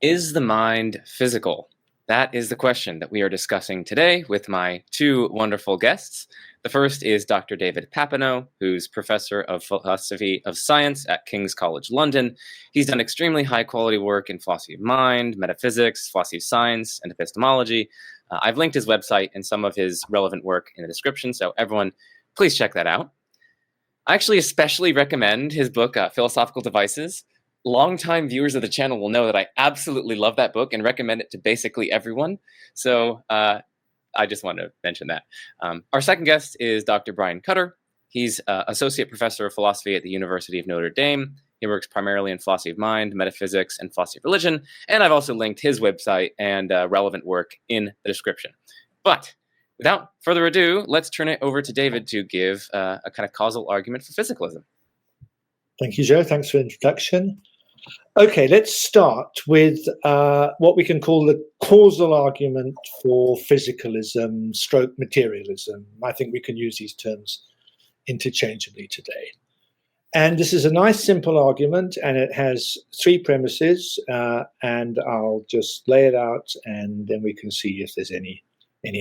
Is the mind physical? That is the question that we are discussing today with my two wonderful guests. The first is Dr. David Papineau, who's professor of philosophy of science at King's College London. He's done extremely high quality work in philosophy of mind, metaphysics, philosophy of science, and epistemology. I've linked his website and some of his relevant work in the description, so everyone, please check that out. I actually especially recommend his book, Philosophical Devices. Longtime viewers of the channel will know that I absolutely love that book and recommend it to basically everyone. So I just want to mention that. Our second guest is Dr. Brian Cutter. He's associate professor of philosophy at the University of Notre Dame. He works primarily in philosophy of mind, metaphysics, and philosophy of religion. And I've also linked his website and relevant work in the description. But without further ado, let's turn it over to David to give a kind of causal argument for physicalism. Thank you, Joe. Thanks for the introduction. Okay, let's start with what we can call the causal argument for physicalism stroke materialism. I think we can use these terms interchangeably today. And this is a nice simple argument, and it has three premises, and I'll just lay it out, and then we can see if there's any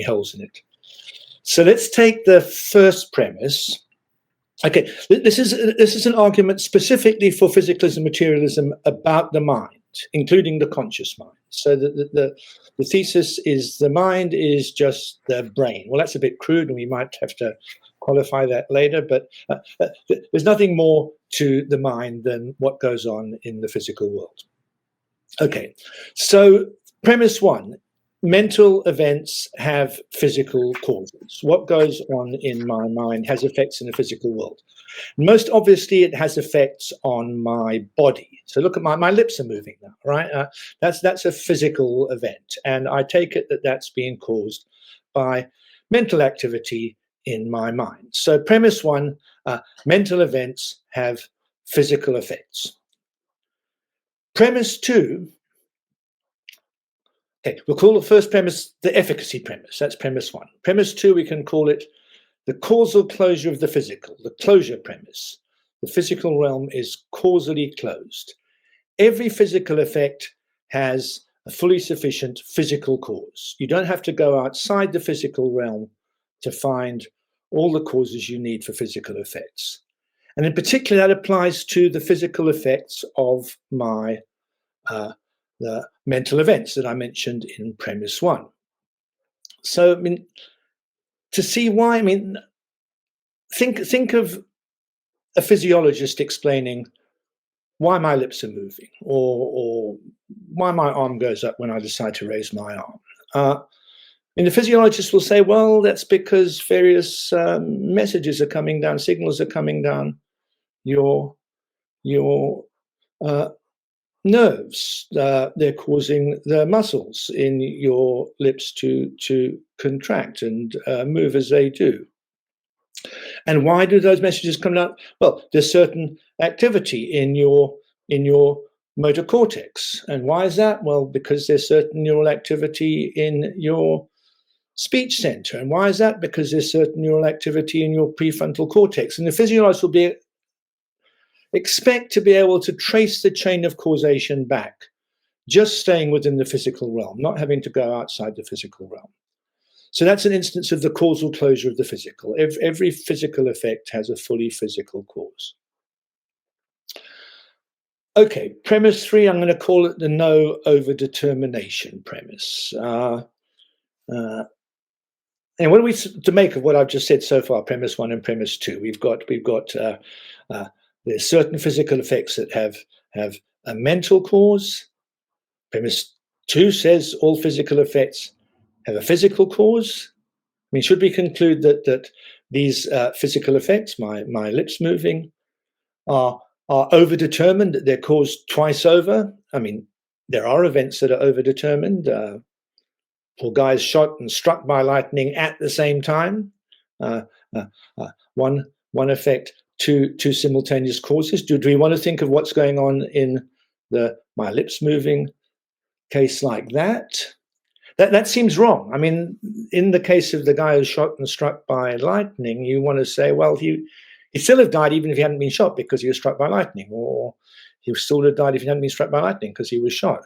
holes in it. So let's take the first premise. Okay, this is an argument specifically for physicalism, materialism about the mind, including the conscious mind. So the thesis is the mind is just the brain. Well, that's a bit crude, and we might have to qualify that later, but there's nothing more to the mind than what goes on in the physical world. Okay, so premise one. Mental events have physical causes. What goes on in my mind has effects in the physical world. Most obviously, it has effects on my body. So look at my lips are moving now, right? That's a physical event. And I take it that that's being caused by mental activity in my mind. So premise one, mental events have physical effects. Premise two, okay, we'll call the first premise the efficacy premise. That's premise one. Premise two, we can call it the causal closure of the physical, the closure premise. The physical realm is causally closed. Every physical effect has a fully sufficient physical cause. You don't have to go outside the physical realm to find all the causes you need for physical effects. And in particular, that applies to the physical effects of my the mental events that I mentioned in premise one. So, I mean, to see why, I mean, think of a physiologist explaining why my lips are moving or why my arm goes up when I decide to raise my arm. And the physiologist will say, well, that's because various messages are coming down, signals are coming down your nerves. They're causing the muscles in your lips to contract and move as they do. And why do those messages come out? Well, there's certain activity in your motor cortex. And why is that? Well, because there's certain neural activity in your speech center. And why is that? Because there's certain neural activity in your prefrontal cortex. And the physiologist will expect to be able to trace the chain of causation back, just staying within the physical realm, not having to go outside the physical realm. So that's an instance of the causal closure of the physical. Every physical effect has a fully physical cause. Okay, premise three, I'm going to call it the no overdetermination premise. And what are we to make of what I've just said so far, premise one and premise two? We've got there's certain physical effects that have a mental cause. Premise two says all physical effects have a physical cause. I mean, should we conclude that these physical effects, my lips moving, are overdetermined, that they're caused twice over? I mean, there are events that are overdetermined. Poor guys shot and struck by lightning at the same time. One effect, two simultaneous causes. Do we want to think of what's going on in my lips moving case like that? That seems wrong. I mean, in the case of the guy who's shot and struck by lightning, you want to say, well, he still have died even if he hadn't been shot because he was struck by lightning, or he would still have died if he hadn't been struck by lightning because he was shot.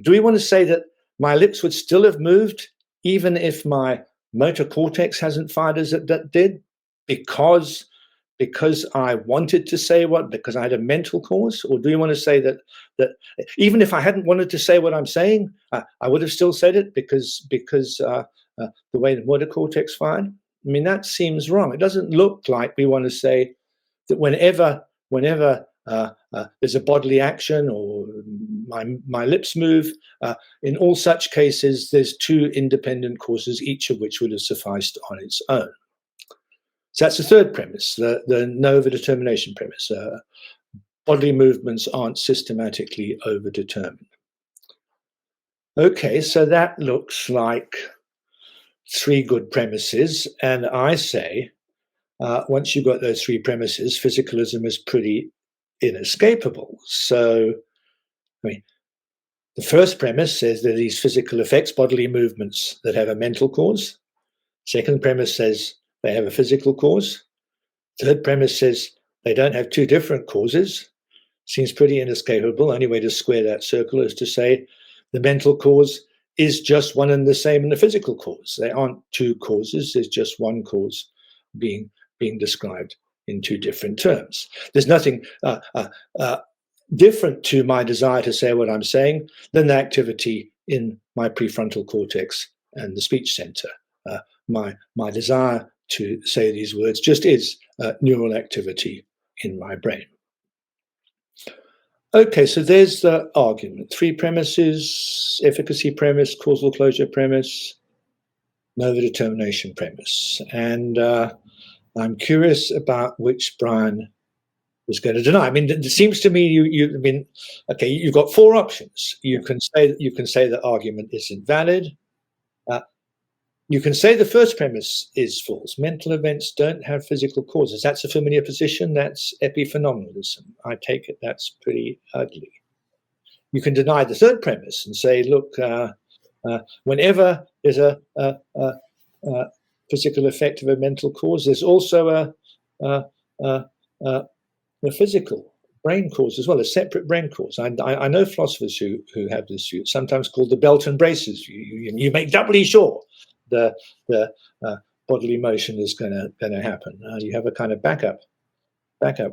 Do we want to say that my lips would still have moved even if my motor cortex hasn't fired as it did, because I wanted to say because I had a mental cause? Or do you want to say that even if I hadn't wanted to say what I'm saying, I would have still said it because the way the motor cortex fired? I mean, that seems wrong. It doesn't look like we want to say that whenever there's a bodily action or my lips move, in all such cases, there's two independent causes, each of which would have sufficed on its own. So that's the third premise, the no overdetermination premise. Bodily movements aren't systematically overdetermined. Okay, so that looks like three good premises, and I say, once you've got those three premises, physicalism is pretty inescapable. So, I mean, the first premise says that these physical effects, bodily movements that have a mental cause. Second premise says they have a physical cause. Third premise says they don't have two different causes. Seems pretty inescapable. Only way to square that circle is to say the mental cause is just one and the same in the physical cause. They aren't two causes. There's just one cause being described in two different terms. There's nothing different to my desire to say what I'm saying than the activity in my prefrontal cortex and the speech center. My desire to say these words just is neural activity in my brain. Okay, so there's the argument. Three premises: efficacy premise, causal closure premise, no overdetermination premise. And I'm curious about which Brian is going to deny. I mean, it seems to me you've got four options. You can say the argument isn't valid. You can say the first premise is false. Mental events don't have physical causes. That's a familiar position. That's epiphenomenalism. I take it that's pretty ugly. You can deny the third premise and say, look, whenever there's a physical effect of a mental cause, there's also a physical brain cause as well, a separate brain cause. I know philosophers who have this view. It's sometimes called the belt and braces view. You make doubly sure the bodily motion is going to happen. You have a kind of backup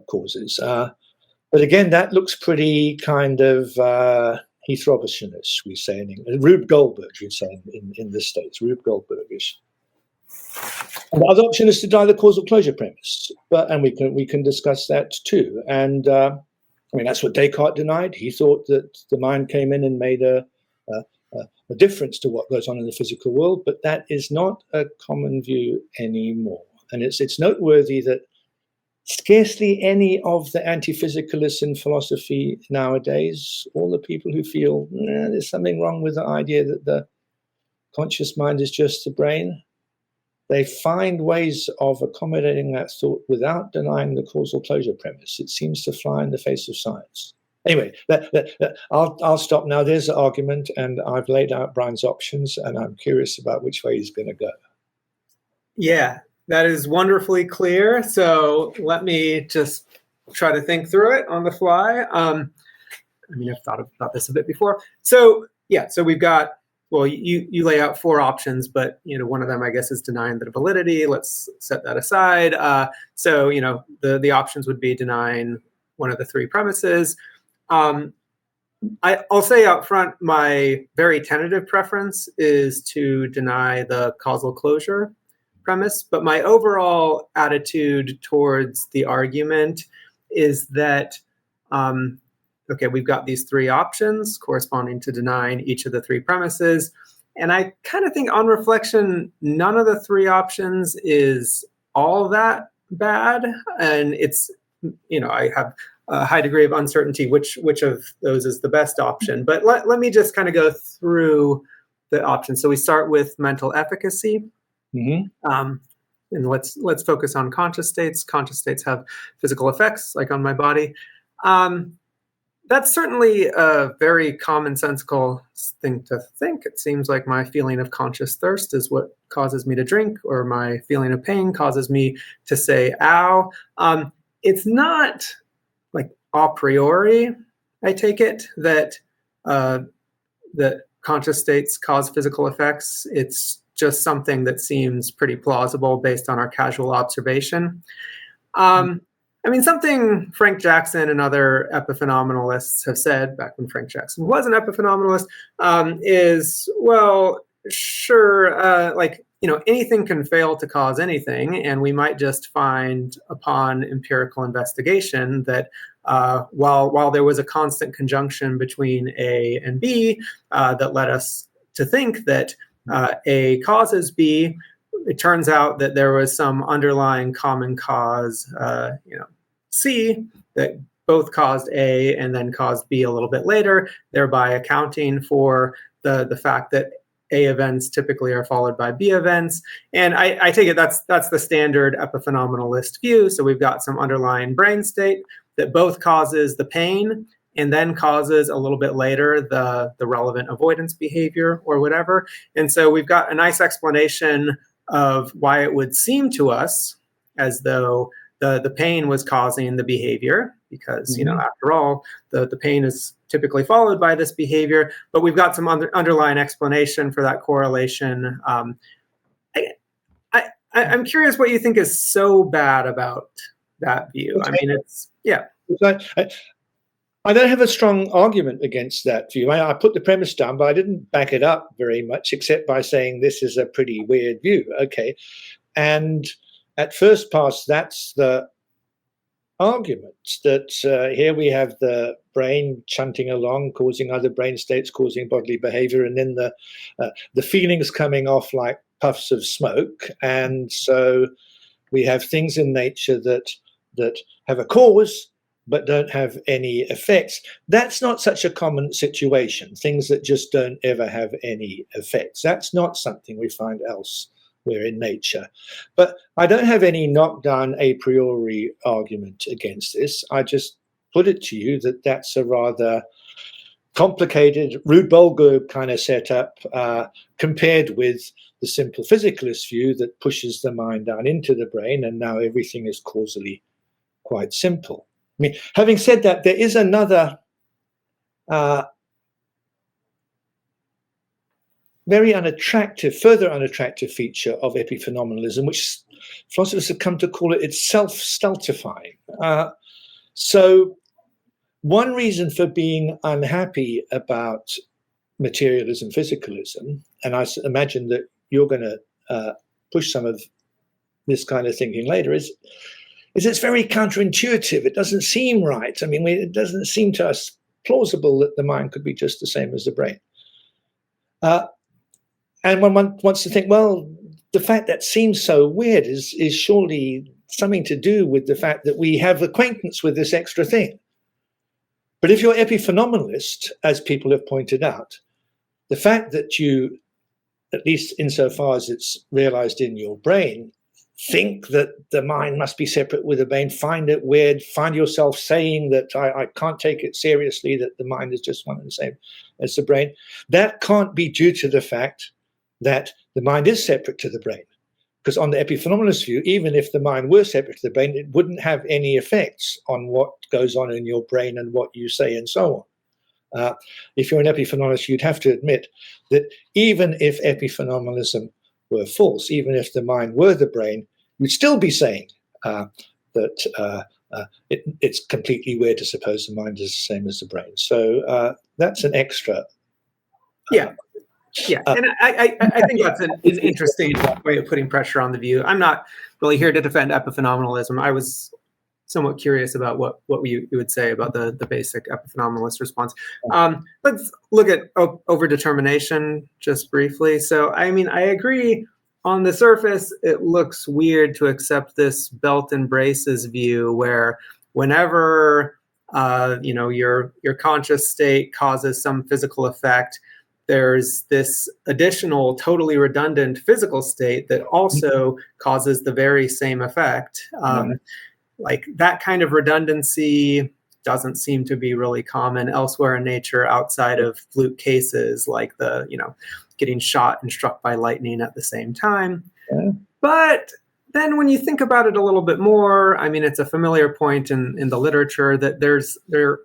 causes. But again, that looks pretty kind of Heath-Robertsonish, we say in England. Rube Goldberg, you'd say in the States, Rube Goldbergish. And the other option is to deny the causal closure premise, and we can discuss that too. And I mean, that's what Descartes denied. He thought that the mind came in and made a difference to what goes on in the physical world, but that is not a common view anymore. And it's noteworthy that scarcely any of the anti-physicalists in philosophy nowadays, all the people who feel there's something wrong with the idea that the conscious mind is just the brain, they find ways of accommodating that thought without denying the causal closure premise. It seems to fly in the face of science. Anyway, I'll stop now. There's the argument, and I've laid out Brian's options, and I'm curious about which way he's going to go. Yeah, that is wonderfully clear. So let me just try to think through it on the fly. I mean, I've thought about this a bit before. So yeah, so we've got, well, you lay out four options, but one of them, I guess, is denying the validity. Let's set that aside. So the options would be denying one of the three premises. I'll say up front, my very tentative preference is to deny the causal closure premise, but my overall attitude towards the argument is that, okay, we've got these three options corresponding to denying each of the three premises, and I kind of think on reflection, none of the three options is all that bad, and it's, I have a high degree of uncertainty which of those is the best option. But let me just kind of go through the options. So we start with mental efficacy. Mm-hmm. And let's focus on conscious states. Conscious states have physical effects, like on my body. That's certainly a very commonsensical thing to think. It seems like my feeling of conscious thirst is what causes me to drink, or my feeling of pain causes me to say, ow. It's not like a priori, I take it, that that conscious states cause physical effects. It's just something that seems pretty plausible based on our casual observation. Something Frank Jackson and other epiphenomenalists have said, back when Frank Jackson was an epiphenomenalist, is, well, sure, anything can fail to cause anything, and we might just find upon empirical investigation that while there was a constant conjunction between A and B that led us to think that A causes B, it turns out that there was some underlying common cause, C, that both caused A and then caused B a little bit later, thereby accounting for the fact that A events typically are followed by B events. And I take it that's the standard epiphenomenalist view. So we've got some underlying brain state that both causes the pain and then causes a little bit later the relevant avoidance behavior or whatever. And so we've got a nice explanation of why it would seem to us as though the pain was causing the behavior, because, after all, the pain is typically followed by this behavior, but we've got some underlying explanation for that correlation. I'm curious what you think is so bad about that view. I mean, I don't have a strong argument against that view. I put the premise down, but I didn't back it up very much, except by saying this is a pretty weird view. Okay. And at first pass, that's the argument, that here we have the brain chunting along, causing other brain states, causing bodily behavior, and then the feelings coming off like puffs of smoke. And so we have things in nature that have a cause but don't have any effects. That's not such a common situation, things that just don't ever have any effects. That's not something we find elsewhere in nature. But I don't have any knockdown a priori argument against this. I just put it to you that that's a rather complicated Rube Goldberg kind of setup compared with the simple physicalist view that pushes the mind down into the brain, and now everything is causally quite simple. I mean, having said that, there is another very further unattractive feature of epiphenomenalism, which philosophers have come to call it's self-stultifying. So one reason for being unhappy about materialism, physicalism, and I imagine that you're going to push some of this kind of thinking later, is it's very counterintuitive. It doesn't seem right. I mean, it doesn't seem to us plausible that the mind could be just the same as the brain. And one wants to think, well, the fact that seems so weird is surely something to do with the fact that we have acquaintance with this extra thing. But if you're epiphenomenalist, as people have pointed out, the fact that you, at least insofar as it's realized in your brain, think that the mind must be separate with the brain, find it weird, find yourself saying that I can't take it seriously, that the mind is just one and the same as the brain, that can't be due to the fact that the mind is separate to the brain. Because on the epiphenomenalist view, even if the mind were separate to the brain, it wouldn't have any effects on what goes on in your brain and what you say and so on. If you're an epiphenomenalist, you'd have to admit that even if epiphenomenalism were false, even if the mind were the brain, you'd still be saying that it's completely weird to suppose the mind is the same as the brain. So that's an extra. Yeah, and I think that's an interesting way of putting pressure on the view. I'm not really here to defend epiphenomenalism. I was somewhat curious about what you would say about the basic epiphenomenalist response. Let's look at overdetermination just briefly. So, I mean, I agree. On the surface, it looks weird to accept this belt and braces view where whenever your conscious state causes some physical effect, there's this additional totally redundant physical state that also causes the very same effect. Like that kind of redundancy doesn't seem to be really common elsewhere in nature outside of fluke cases like getting shot and struck by lightning at the same time. Yeah. But then when you think about it a little bit more, I mean, it's a familiar point in the literature that there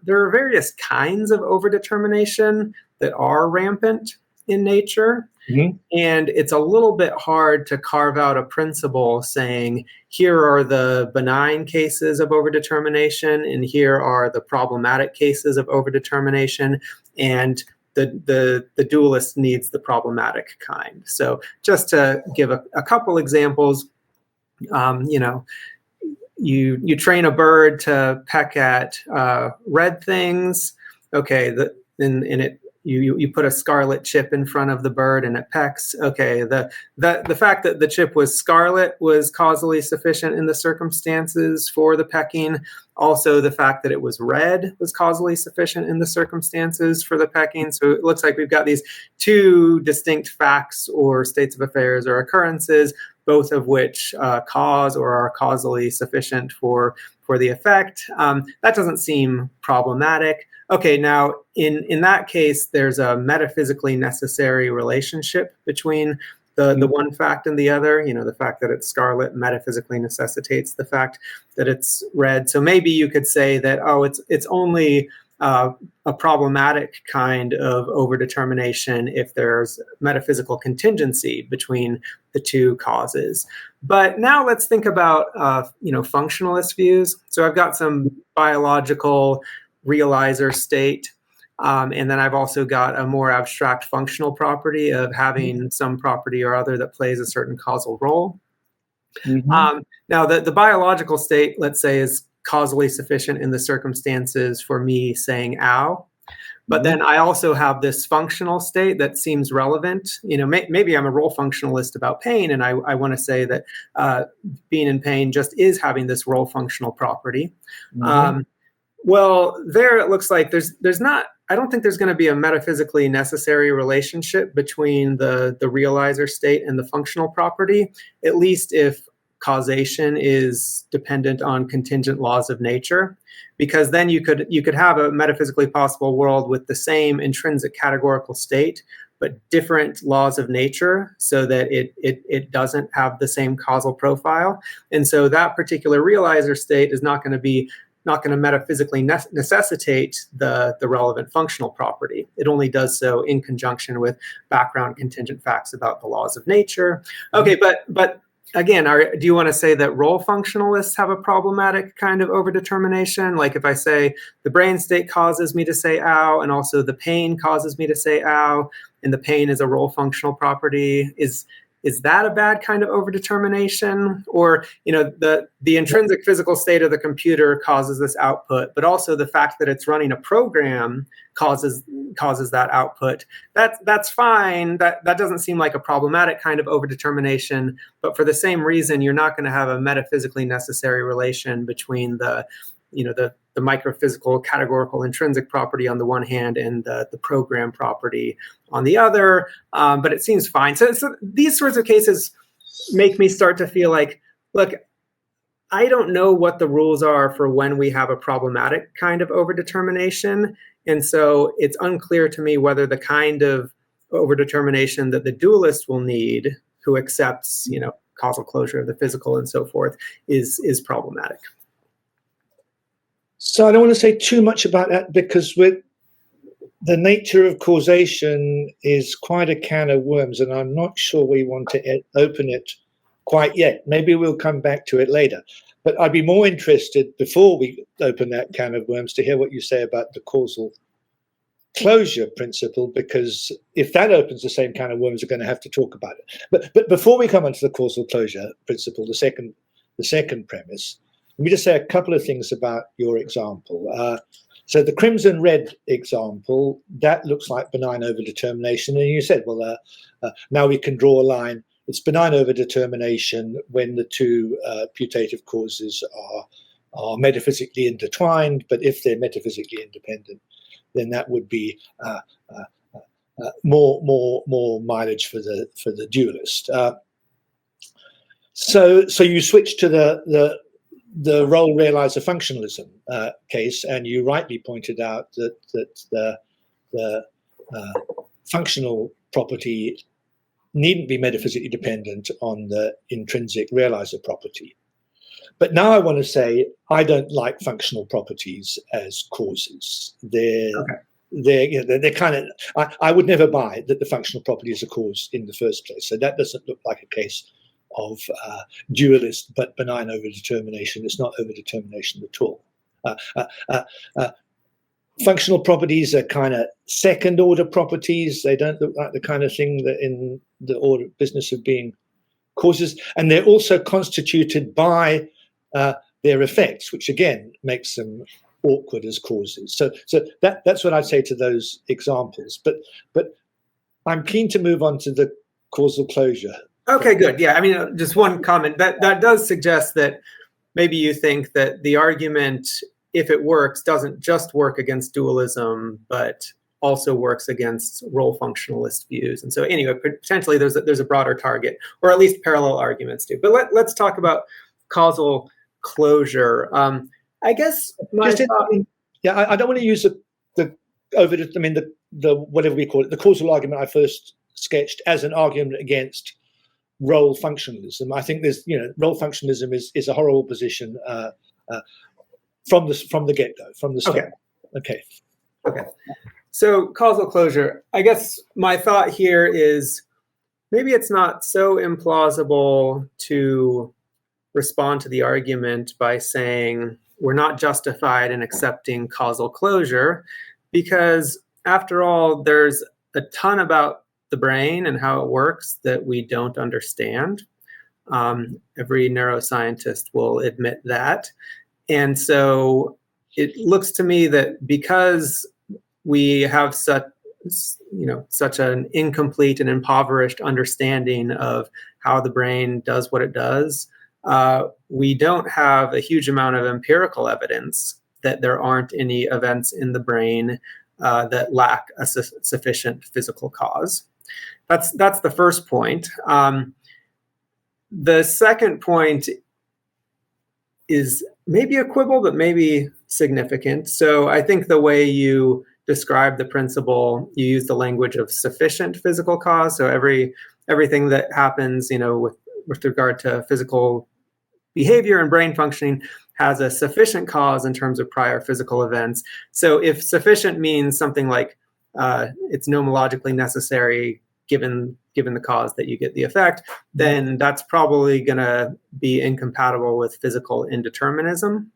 are various kinds of overdetermination. that are rampant in nature. Mm-hmm. And it's a little bit hard to carve out a principle saying, here are the benign cases of overdetermination, and here are the problematic cases of overdetermination, and the dualist needs the problematic kind. So just to give a couple examples, you train a bird to peck at red things. Okay, you put a scarlet chip in front of the bird and it pecks. Okay, the fact that the chip was scarlet was causally sufficient in the circumstances for the pecking. Also, the fact that it was red was causally sufficient in the circumstances for the pecking. So it looks like we've got these two distinct facts or states of affairs or occurrences, both of which cause or are causally sufficient for the effect. That doesn't seem problematic. Okay, now in that case, there's a metaphysically necessary relationship between the one fact and the other. The fact that it's scarlet metaphysically necessitates the fact that it's red. So maybe you could say that, it's only a problematic kind of overdetermination if there's metaphysical contingency between the two causes. But now let's think about functionalist views. So I've got some biological realizer state, and then I've also got a more abstract functional property of having some property or other that plays a certain causal role. Mm-hmm. Now the biological state, let's say, is causally sufficient in the circumstances for me saying ow. But then I also have this functional state that seems relevant. Maybe I'm a role functionalist about pain, and I want to say that being in pain just is having this role functional property. Mm-hmm. Well, there it looks like there's not. I don't think there's going to be a metaphysically necessary relationship between the realizer state and the functional property, at least if causation is dependent on contingent laws of nature, because then you could have a metaphysically possible world with the same intrinsic categorical state, but different laws of nature, so that it doesn't have the same causal profile. And so that particular realizer state is not going to metaphysically necessitate the relevant functional property. It only does so in conjunction with background contingent facts about the laws of nature. Okay, but again, do you want to say that role functionalists have a problematic kind of overdetermination? Like if I say the brain state causes me to say ow, and also the pain causes me to say ow, and the pain is a role functional property, is that a bad kind of overdetermination? Or, the intrinsic physical state of the computer causes this output, but also the fact that it's running a program causes that output. That's fine. That doesn't seem like a problematic kind of overdetermination, but for the same reason, you're not going to have a metaphysically necessary relation between the microphysical categorical intrinsic property on the one hand and the program property on the other. But it seems fine. So these sorts of cases make me start to feel like, look, I don't know what the rules are for when we have a problematic kind of overdetermination. And so it's unclear to me whether the kind of overdetermination that the dualist will need, who accepts, causal closure of the physical and so forth, is problematic. So I don't want to say too much about that, because with the nature of causation is quite a can of worms, and I'm not sure we want to open it quite yet. Maybe we'll come back to it later. But I'd be more interested, before we open that can of worms, to hear what you say about the causal closure principle, because if that opens the same can of worms, we're going to have to talk about it. But before we come on to the causal closure principle, the second premise, let me just say a couple of things about your example. So the crimson red example, that looks like benign overdetermination. And you said, well, now we can draw a line. It's benign overdetermination when the two putative causes are metaphysically intertwined. But if they're metaphysically independent, then that would be more mileage for the dualist. So you switch to the role realizer functionalism case, and you rightly pointed out that the functional property needn't be metaphysically dependent on the intrinsic realizer property. But now I want to say I don't like functional properties as causes. they're kind of. I would never buy that the functional property is a cause in the first place. So that doesn't look like a case of dualist but benign overdetermination. It's not overdetermination at all. Functional properties are kind of second order properties. They don't look like the kind of thing that in the order business of being causes, and they're also constituted by their effects, which again makes them awkward as causes. So that's what I'd say to those examples. But I'm keen to move on to the causal closure. Okay, good. Yeah, I mean, just one comment. That does suggest that maybe you think that the argument, if it works, doesn't just work against dualism, but also works against role functionalist views. And so anyway, potentially there's a broader target, or at least parallel arguments do. But let's talk about causal closure. I guess I don't want to use the whatever we call it, the causal argument I first sketched as an argument against role functionalism. I think there's, role functionalism is a horrible position from the get-go, from the start. Okay. So causal closure, I guess my thought here is maybe it's not so implausible to respond to the argument by saying we're not justified in accepting causal closure, because after all, there's a ton about the brain and how it works that we don't understand. Every neuroscientist will admit that. And so it looks to me that because we have such an incomplete and impoverished understanding of how the brain does what it does, we don't have a huge amount of empirical evidence that there aren't any events in the brain that lack a sufficient physical cause. That's the first point. The second point is maybe a quibble, but maybe significant. So I think the way you describe the principle, you use the language of sufficient physical cause. So everything that happens, with regard to physical behavior and brain functioning has a sufficient cause in terms of prior physical events. So if sufficient means something like it's nomologically necessary given the cause that you get the effect, then that's probably going to be incompatible with physical indeterminism.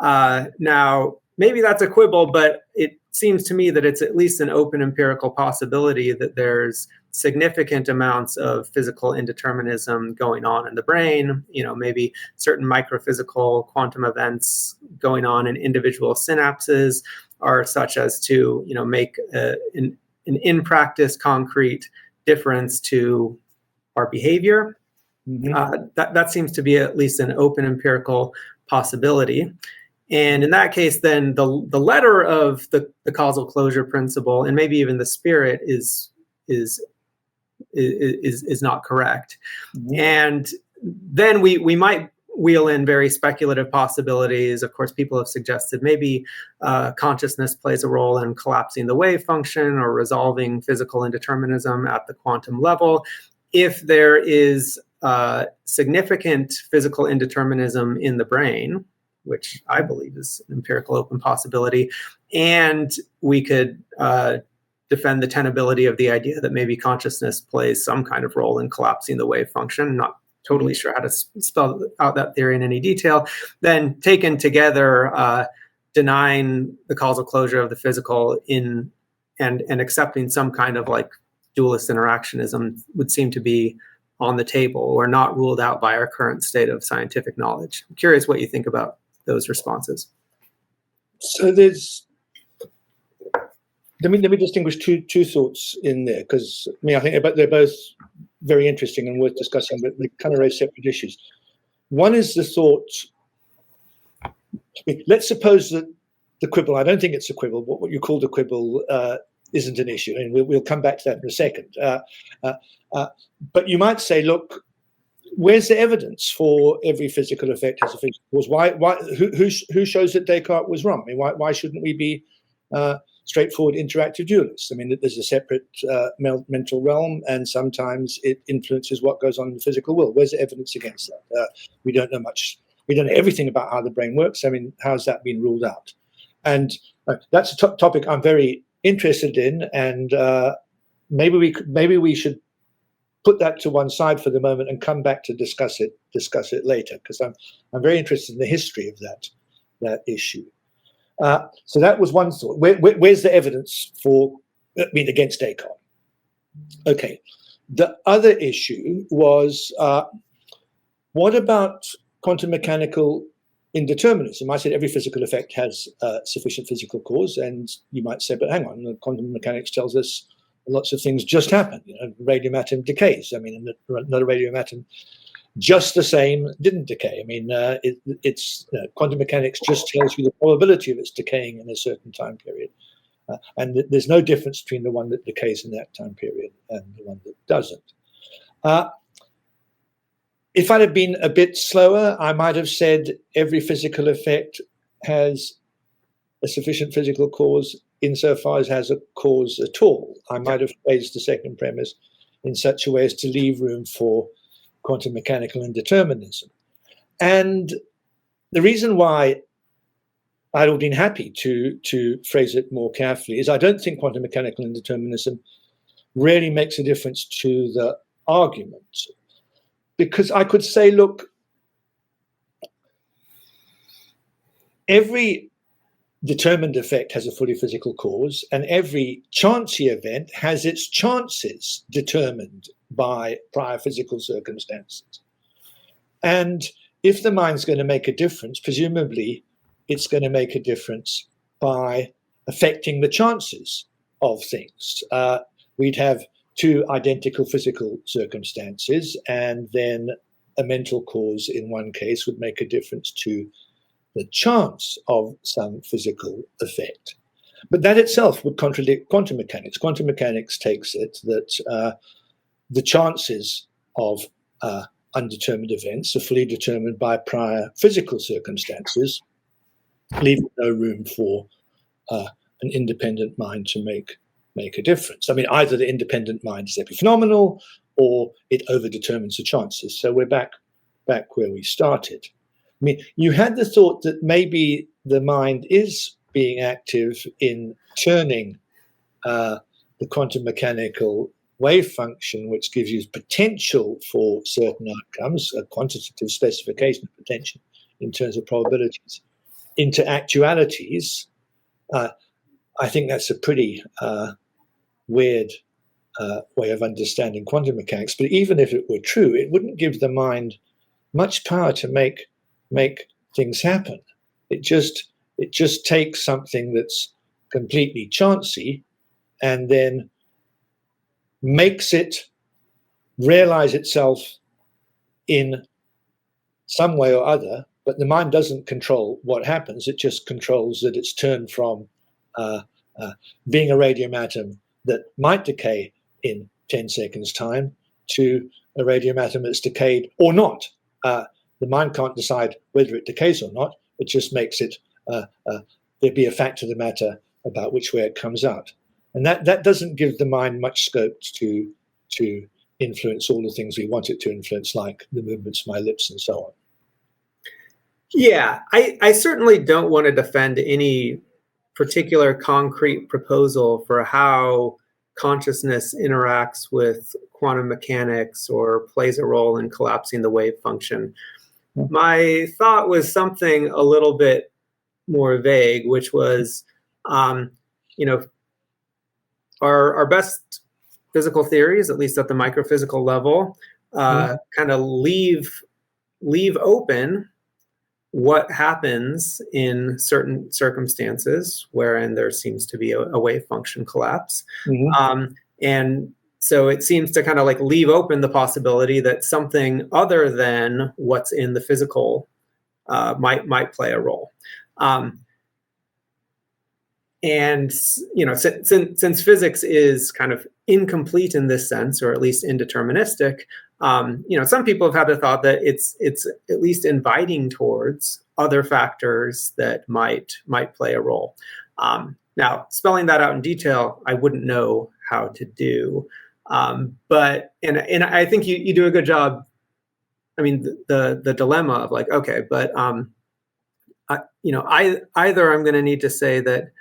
Now, maybe that's a quibble, but it seems to me that it's at least an open empirical possibility that there's significant amounts of physical indeterminism going on in the brain, maybe certain microphysical quantum events going on in individual synapses are such as to, make an in practice concrete difference to our behavior. Mm-hmm. That seems to be at least an open empirical possibility. And in that case, then the letter of the causal closure principle, and maybe even the spirit, is not correct. Mm-hmm. And then we might wheel in very speculative possibilities. Of course, people have suggested maybe consciousness plays a role in collapsing the wave function or resolving physical indeterminism at the quantum level. If there is significant physical indeterminism in the brain, which I believe is an empirical open possibility, and we could defend the tenability of the idea that maybe consciousness plays some kind of role in collapsing the wave function, not totally sure how to spell out that theory in any detail, then taken together, denying the causal closure of the physical and accepting some kind of like dualist interactionism would seem to be on the table or not ruled out by our current state of scientific knowledge. I'm curious what you think about those responses. So let me distinguish two thoughts in there, because I think they're both very interesting and worth discussing, but they kind of raise separate issues. One is the thought, let's suppose that the quibble, I don't think it's a quibble, but what you call the quibble isn't an issue, and we'll come back to that in a second. But you might say, look, where's the evidence for every physical effect has a physical cause? Who shows that Descartes was wrong? I mean, why shouldn't we be straightforward interactive dualists? I mean, there's a separate mental realm, and sometimes it influences what goes on in the physical world. Where's the evidence against that? We don't know much. We don't know everything about how the brain works. I mean, how's that been ruled out? And that's a topic I'm very interested in, and maybe we should put that to one side for the moment and come back to discuss it later, because I'm very interested in the history of that issue. So that was one thought. Where's the evidence against Descartes? Okay. The other issue was, what about quantum mechanical indeterminism? I said every physical effect has sufficient physical cause, and you might say, but hang on, quantum mechanics tells us lots of things just happen. Radium atom decays. I mean, another radium atom just the same didn't decay. I mean, it's quantum mechanics just tells you the probability of its decaying in a certain time period. And there's no difference between the one that decays in that time period and the one that doesn't. If I'd have been a bit slower, I might have said every physical effect has a sufficient physical cause insofar as has a cause at all. I might have phrased the second premise in such a way as to leave room for quantum mechanical indeterminism. And the reason why I'd have been happy to phrase it more carefully is I don't think quantum mechanical indeterminism really makes a difference to the argument. Because I could say, look, every determined effect has a fully physical cause, and every chancey event has its chances determined by prior physical circumstances. And if the mind's going to make a difference, presumably it's going to make a difference by affecting the chances of things. We'd have two identical physical circumstances, and then a mental cause in one case would make a difference to the chance of some physical effect. But that itself would contradict quantum mechanics. Quantum mechanics takes it that the chances of undetermined events are fully determined by prior physical circumstances, leaving no room for an independent mind to make a difference. I mean, either the independent mind is epiphenomenal or it overdetermines the chances. So we're back where we started. I mean, you had the thought that maybe the mind is being active in turning the quantum mechanical wave function, which gives you potential for certain outcomes, a quantitative specification of potential in terms of probabilities, into actualities. I think that's a pretty weird way of understanding quantum mechanics. But even if it were true, it wouldn't give the mind much power to make things happen. It just takes something that's completely chancy and then makes it realize itself in some way or other, but the mind doesn't control what happens. It just controls that it's turned from being a radium atom that might decay in 10 seconds' time to a radium atom that's decayed or not. The mind can't decide whether it decays or not. It just makes it there be a fact of the matter about which way it comes out. And that doesn't give the mind much scope to influence all the things we want it to influence, like the movements of my lips and so on. Yeah, I certainly don't want to defend any particular concrete proposal for how consciousness interacts with quantum mechanics or plays a role in collapsing the wave function. My thought was something a little bit more vague, which was, our best physical theories, at least at the microphysical level, kind of leave open what happens in certain circumstances wherein there seems to be a wave function collapse. And so it seems to kind of like leave open the possibility that something other than what's in the physical might play a role. And since physics is kind of incomplete in this sense, or at least indeterministic, some people have had the thought that it's at least inviting towards other factors that might play a role. Now, spelling that out in detail, I wouldn't know how to do. But I think you do a good job. I mean, the dilemma of like, okay, but either I'm going to need to say that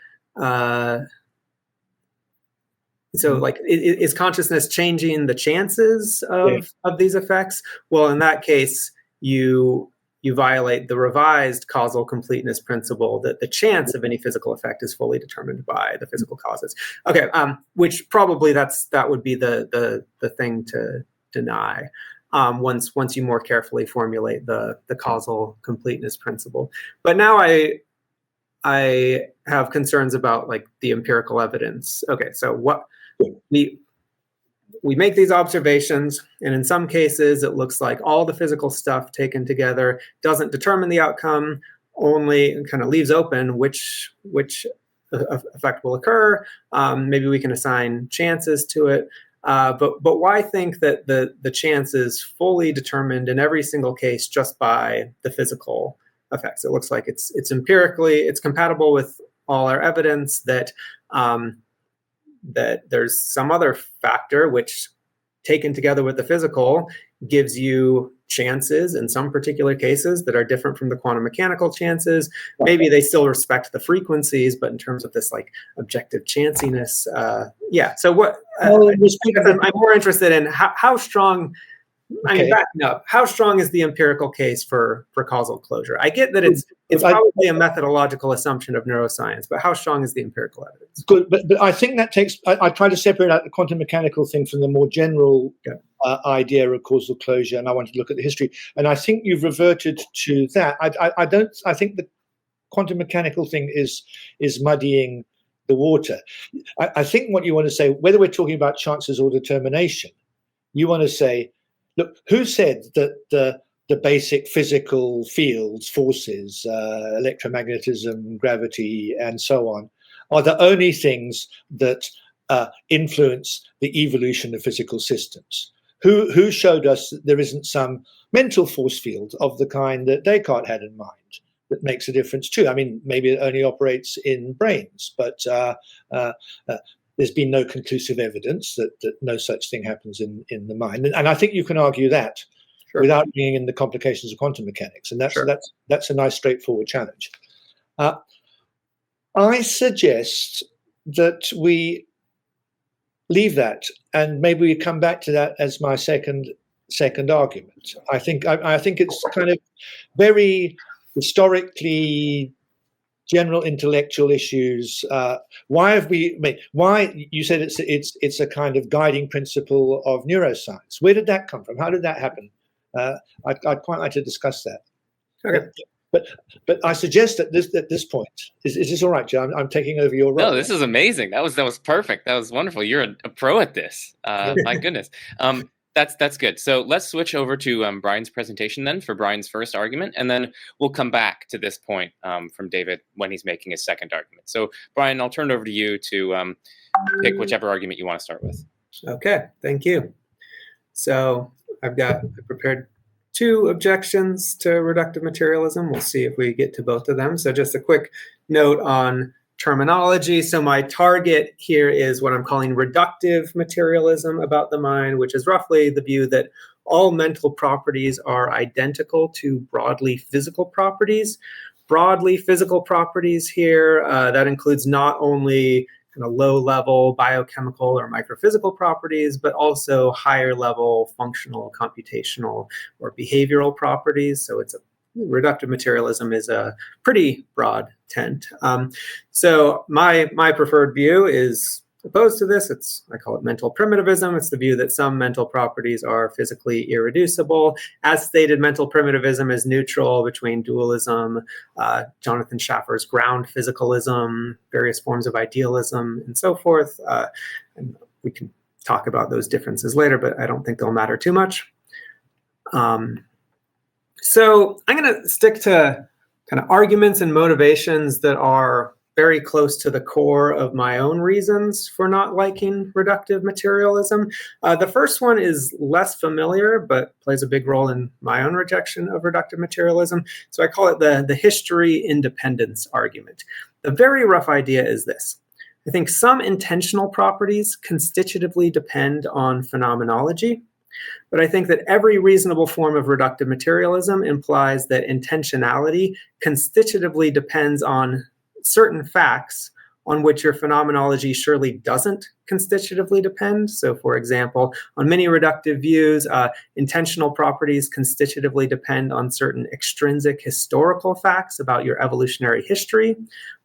So, like, is consciousness changing the chances of these effects? Well, in that case, you violate the revised causal completeness principle that the chance of any physical effect is fully determined by the physical causes. Okay, which probably that would be the thing to deny once you more carefully formulate the causal completeness principle. But now I have concerns about, like, the empirical evidence. Okay, so what we make these observations, and in some cases it looks like all the physical stuff taken together doesn't determine the outcome, only kind of leaves open which effect will occur. Maybe we can assign chances to it, but why think that the chance is fully determined in every single case just by the physical effects? It looks like it's empirically, it's compatible with all our evidence that that there's some other factor which, taken together with the physical, gives you chances in some particular cases that are different from the quantum mechanical chances. Maybe they still respect the frequencies, but in terms of this, like, objective chanciness, So what I'm more interested in how strong. I mean, backing up, how strong is the empirical case for causal closure? I get that it's probably a methodological assumption of neuroscience, but how strong is the empirical evidence? Good, but I think that takes. I try to separate out the quantum mechanical thing from the more general idea of causal closure, and I want to look at the history. And I think you've reverted to that. I don't. I think the quantum mechanical thing is muddying the water. I think what you want to say, whether we're talking about chances or determination, you want to say, look, who said that the basic physical fields, forces, electromagnetism, gravity, and so on, are the only things that influence the evolution of physical systems? Who showed us that there isn't some mental force field of the kind that Descartes had in mind that makes a difference too? I mean, maybe it only operates in brains, but there's been no conclusive evidence that no such thing happens in the mind. And I think you can argue that without bringing in the complications of quantum mechanics. And that's a nice, straightforward challenge. I suggest that we leave that, and maybe we come back to that as my second argument. I think it's kind of very historically general intellectual issues. Why you said it's a kind of guiding principle of neuroscience? Where did that come from? How did that happen? I'd quite like to discuss that. Okay. But I suggest at this point, is this all right, Joe? I'm taking over your role. No, this is amazing. That was perfect. That was wonderful. You're a pro at this. My goodness. That's good. So let's switch over to Brian's presentation then for Brian's first argument, and then we'll come back to this point from David when he's making his second argument. So Brian, I'll turn it over to you to pick whichever argument you want to start with. Okay, thank you. So I've prepared two objections to reductive materialism. We'll see if we get to both of them. So just a quick note on terminology. So my target here is what I'm calling reductive materialism about the mind, which is roughly the view that all mental properties are identical to broadly physical properties. Broadly physical properties here, that includes not only kind of low-level biochemical or microphysical properties, but also higher-level functional, computational, or behavioral properties. So reductive materialism is a pretty broad tent. So my preferred view is opposed to this. I call it mental primitivism. It's the view that some mental properties are physically irreducible. As stated, mental primitivism is neutral between dualism, Jonathan Schaffer's ground physicalism, various forms of idealism, and so forth. And we can talk about those differences later, but I don't think they'll matter too much. So I'm going to stick to kind of arguments and motivations that are very close to the core of my own reasons for not liking reductive materialism. The first one is less familiar, but plays a big role in my own rejection of reductive materialism. So I call it the history independence argument. The very rough idea is this. I think some intentional properties constitutively depend on phenomenology, but I think that every reasonable form of reductive materialism implies that intentionality constitutively depends on certain facts on which your phenomenology surely doesn't constitutively depend. So for example, on many reductive views, intentional properties constitutively depend on certain extrinsic historical facts about your evolutionary history.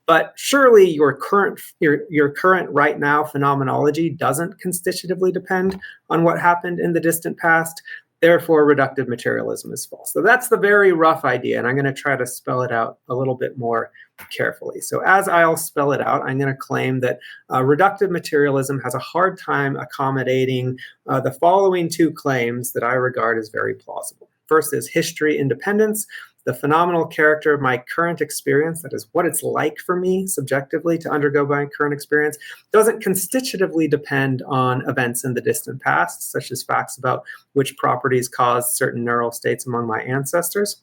But surely your current right now phenomenology doesn't constitutively depend on what happened in the distant past. Therefore, reductive materialism is false. So that's the very rough idea, and I'm going to try to spell it out a little bit more carefully. So as I'll spell it out, I'm going to claim that reductive materialism has a hard time accommodating the following two claims that I regard as very plausible. First is history independence. The phenomenal character of my current experience, that is what it's like for me subjectively to undergo my current experience, doesn't constitutively depend on events in the distant past, such as facts about which properties caused certain neural states among my ancestors.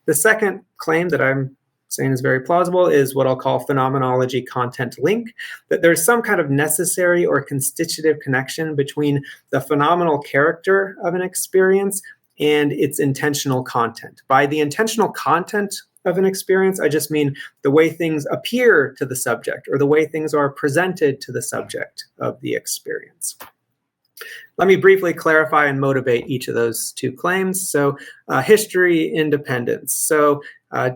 The second claim that I'm saying is very plausible is what I'll call phenomenology content link, that there's some kind of necessary or constitutive connection between the phenomenal character of an experience and its intentional content. By the intentional content of an experience, I just mean the way things appear to the subject or the way things are presented to the subject of the experience. Let me briefly clarify and motivate each of those two claims. So history independence. So I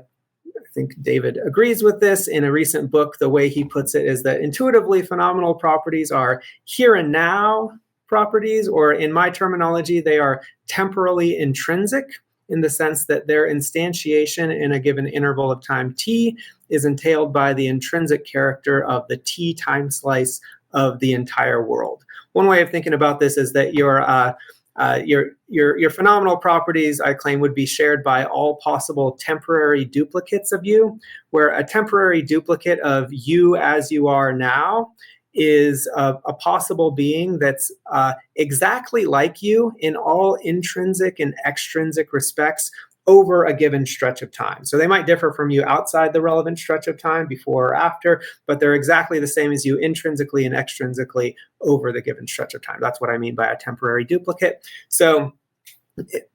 think David agrees with this. In a recent book, the way he puts it is that intuitively phenomenal properties are here and now properties, or in my terminology, they are temporally intrinsic in the sense that their instantiation in a given interval of time t is entailed by the intrinsic character of the t time slice of the entire world. One way of thinking about this is that your phenomenal properties, I claim, would be shared by all possible temporary duplicates of you, where a temporary duplicate of you as you are now is a possible being that's exactly like you in all intrinsic and extrinsic respects over a given stretch of time. So they might differ from you outside the relevant stretch of time, before or after, but they're exactly the same as you intrinsically and extrinsically over the given stretch of time. That's what I mean by a temporary duplicate. So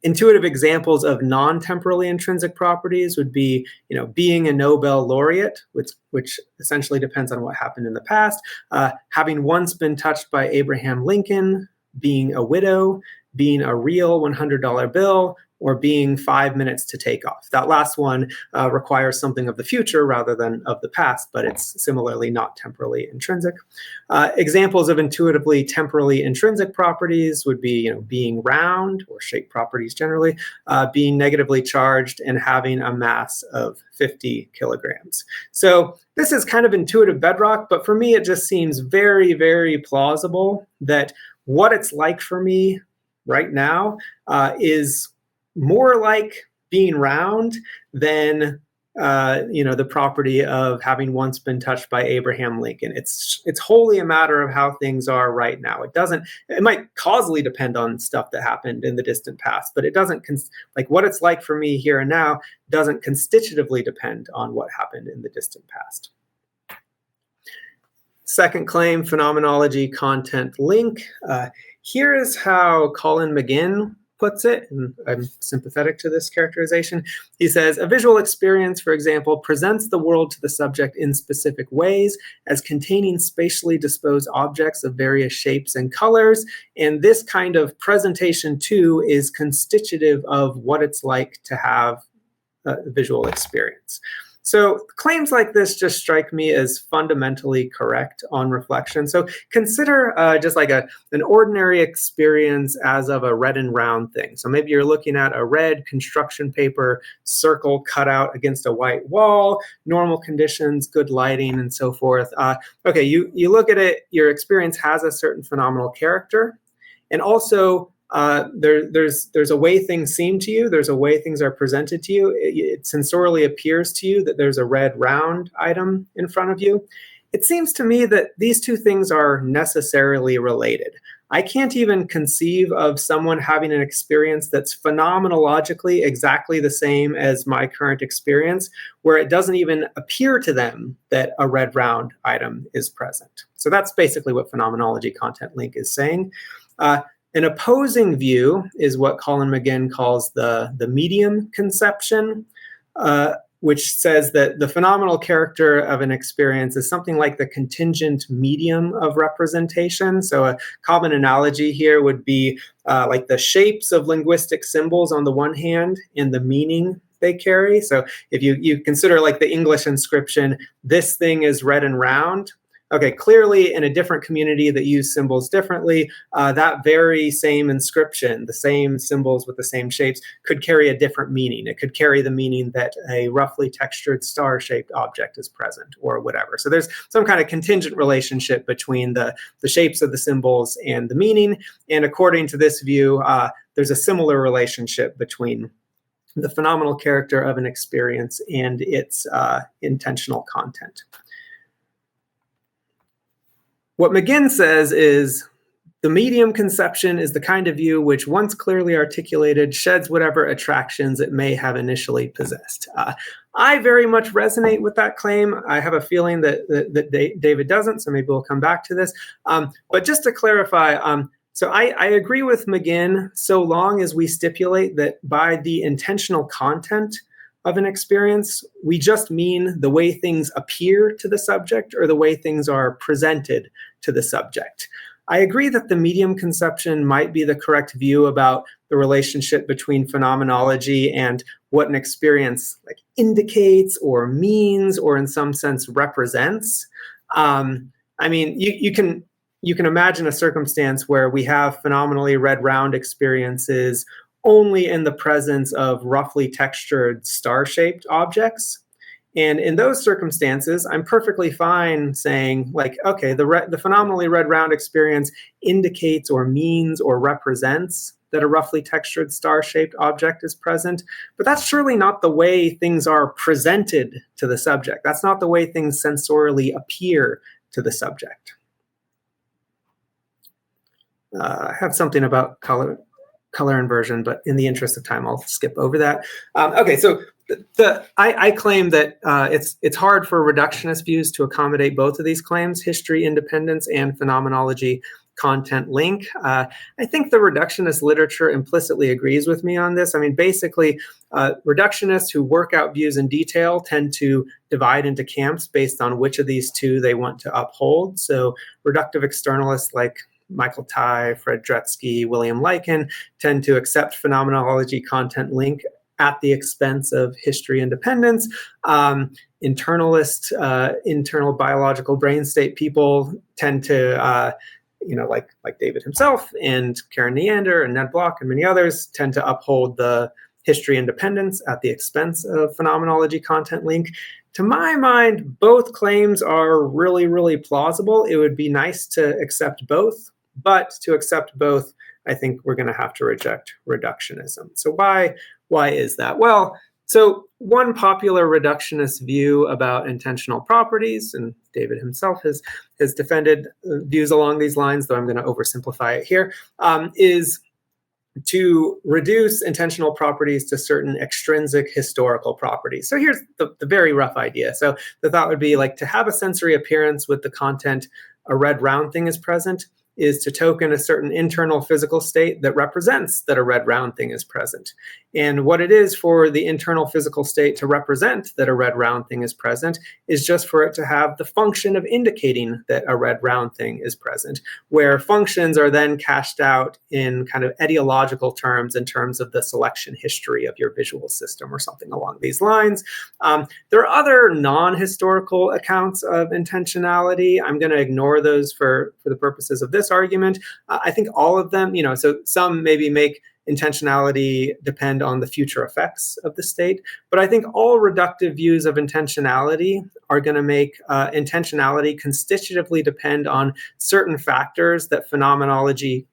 intuitive examples of non-temporally intrinsic properties would be, being a Nobel laureate, which essentially depends on what happened in the past, having once been touched by Abraham Lincoln, being a widow, being a real $100 bill, or being 5 minutes to take off. That last one requires something of the future rather than of the past, but it's similarly not temporally intrinsic. Examples of intuitively temporally intrinsic properties would be, being round, or shape properties generally, being negatively charged, and having a mass of 50 kilograms. So this is kind of intuitive bedrock, but for me, it just seems very, very plausible that what it's like for me right now is more like being round than the property of having once been touched by Abraham Lincoln. It's wholly a matter of how things are right now. It might causally depend on stuff that happened in the distant past, but it doesn't, what it's like for me here and now doesn't constitutively depend on what happened in the distant past. Second claim, phenomenology content link. Here is how Colin McGinn puts it, and I'm sympathetic to this characterization. He says, a visual experience, for example, presents the world to the subject in specific ways as containing spatially disposed objects of various shapes and colors, and this kind of presentation too is constitutive of what it's like to have a visual experience. So claims like this just strike me as fundamentally correct on reflection. So consider just like an ordinary experience as of a red and round thing. So maybe you're looking at a red construction paper circle cut out against a white wall, normal conditions, good lighting, and so forth. Okay, you look at it, your experience has a certain phenomenal character, and also there's a way things seem to you. There's a way things are presented to you. It sensorially appears to you that there's a red round item in front of you. It seems to me that these two things are necessarily related. I can't even conceive of someone having an experience that's phenomenologically exactly the same as my current experience, where it doesn't even appear to them that a red round item is present. So that's basically what phenomenology content link is saying. An opposing view is what Colin McGinn calls the medium conception. which says that the phenomenal character of an experience is something like the contingent medium of representation. So a common analogy here would be like the shapes of linguistic symbols on the one hand and the meaning they carry. So if you consider like the English inscription, "This thing is red and round." Okay, clearly in a different community that use symbols differently, that very same inscription, the same symbols with the same shapes, could carry a different meaning. It could carry the meaning that a roughly textured star-shaped object is present or whatever. So there's some kind of contingent relationship between the shapes of the symbols and the meaning. And according to this view, there's a similar relationship between the phenomenal character of an experience and its intentional content. What McGinn says is the medium conception is the kind of view which, once clearly articulated, sheds whatever attractions it may have initially possessed. I very much resonate with that claim. I have a feeling that David doesn't, so maybe we'll come back to this. But just to clarify, so I agree with McGinn so long as we stipulate that by the intentional content of an experience, we just mean the way things appear to the subject or the way things are presented to the subject. I agree that the medium conception might be the correct view about the relationship between phenomenology and what an experience like indicates or means or in some sense represents. I mean, you can imagine a circumstance where we have phenomenally red round experiences only in the presence of roughly textured star-shaped objects. And in those circumstances, I'm perfectly fine saying, like, okay, the phenomenally red round experience indicates or means or represents that a roughly textured star-shaped object is present. But that's surely not the way things are presented to the subject. That's not the way things sensorially appear to the subject. I have something about color inversion, but in the interest of time, I'll skip over that. Okay, so I claim that it's hard for reductionist views to accommodate both of these claims, history independence and phenomenology content link. I think the reductionist literature implicitly agrees with me on this. I mean, basically, reductionists who work out views in detail tend to divide into camps based on which of these two they want to uphold. So reductive externalists like Michael Tai, Fred Dretsky, William Lycan tend to accept phenomenology content link at the expense of history independence. Internal biological brain state people tend to, like David himself and Karen Neander and Ned Block and many others tend to uphold the history independence at the expense of phenomenology content link. To my mind, both claims are really, really plausible. It would be nice to accept both, but to accept both, I think we're going to have to reject reductionism. So why is that? Well, so one popular reductionist view about intentional properties, and David himself has defended views along these lines, though I'm going to oversimplify it here, is to reduce intentional properties to certain extrinsic historical properties. So here's the very rough idea. So the thought would be like to have a sensory appearance with the content a red round thing is present is to token a certain internal physical state that represents that a red round thing is present. And what it is for the internal physical state to represent that a red round thing is present is just for it to have the function of indicating that a red round thing is present, where functions are then cashed out in kind of etiological terms in terms of the selection history of your visual system or something along these lines. There are other non-historical accounts of intentionality. I'm going to ignore those for the purposes of this argument. I think all of them, so some maybe make intentionality depend on the future effects of the state. But I think all reductive views of intentionality are going to make intentionality constitutively depend on certain factors that phenomenology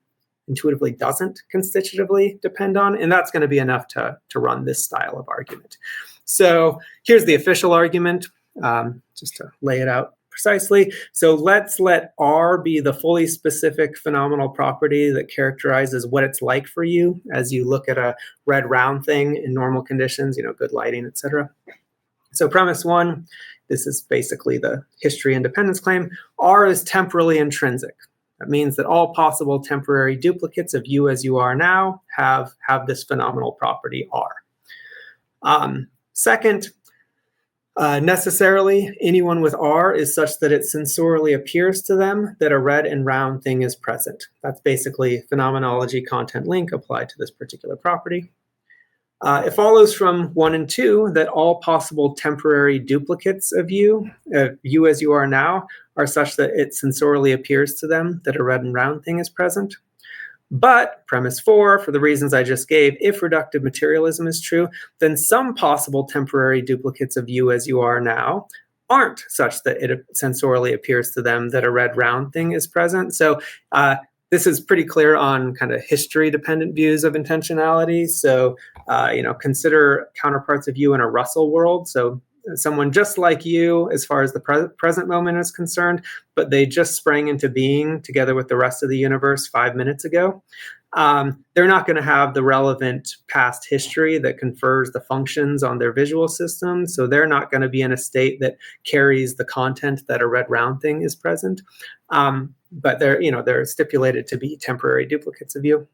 intuitively doesn't constitutively depend on. And that's going to be enough to run this style of argument. So here's the official argument, just to lay it out precisely. So let's let R be the fully specific phenomenal property that characterizes what it's like for you as you look at a red round thing in normal conditions, good lighting, etc. So premise one, this is basically the history independence claim. R is temporally intrinsic. That means that all possible temporary duplicates of you as you are now have this phenomenal property R. Second, Necessarily, anyone with R is such that it sensorially appears to them that a red and round thing is present. That's basically phenomenology content link applied to this particular property. It follows from 1 and 2 that all possible temporary duplicates of you as you are now, are such that it sensorially appears to them that a red and round thing is present. But premise 4, for the reasons I just gave, if reductive materialism is true, then some possible temporary duplicates of you as you are now aren't such that it sensorially appears to them that a red round thing is present. So this is pretty clear on kind of history-dependent views of intentionality. So, consider counterparts of you in a Russell world. So someone just like you as far as the present moment is concerned, but they just sprang into being together with the rest of the universe 5 minutes ago. They're not going to have the relevant past history that confers the functions on their visual system. So they're not going to be in a state that carries the content that a red round thing is present. But they're stipulated to be temporary duplicates of you.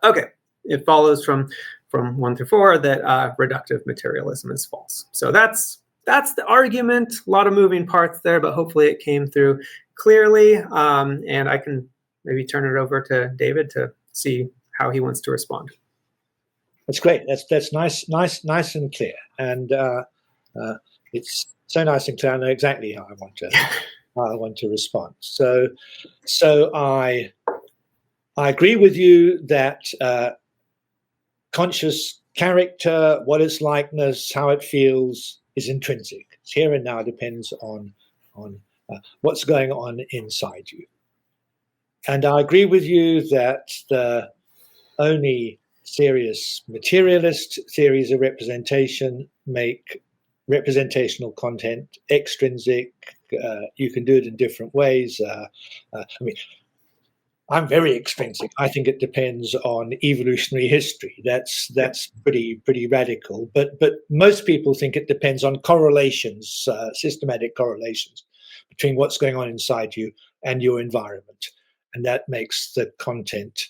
Okay, it follows from 1 through 4 that reductive materialism is false. So that's the argument. A lot of moving parts there, but hopefully it came through clearly. And I can maybe turn it over to David to see how he wants to respond. That's great. That's nice and clear. And it's so nice and clear. I know exactly how I want to respond. So I agree with you that conscious character, what its likeness, how it feels, is intrinsic. It's here and now, depends on what's going on inside you. And I agree with you that the only serious materialist theories of representation make representational content extrinsic. You can do it in different ways. I'm very extrinsic. I think it depends on evolutionary history. That's pretty radical. But most people think it depends on correlations, systematic correlations between what's going on inside you and your environment, and that makes the content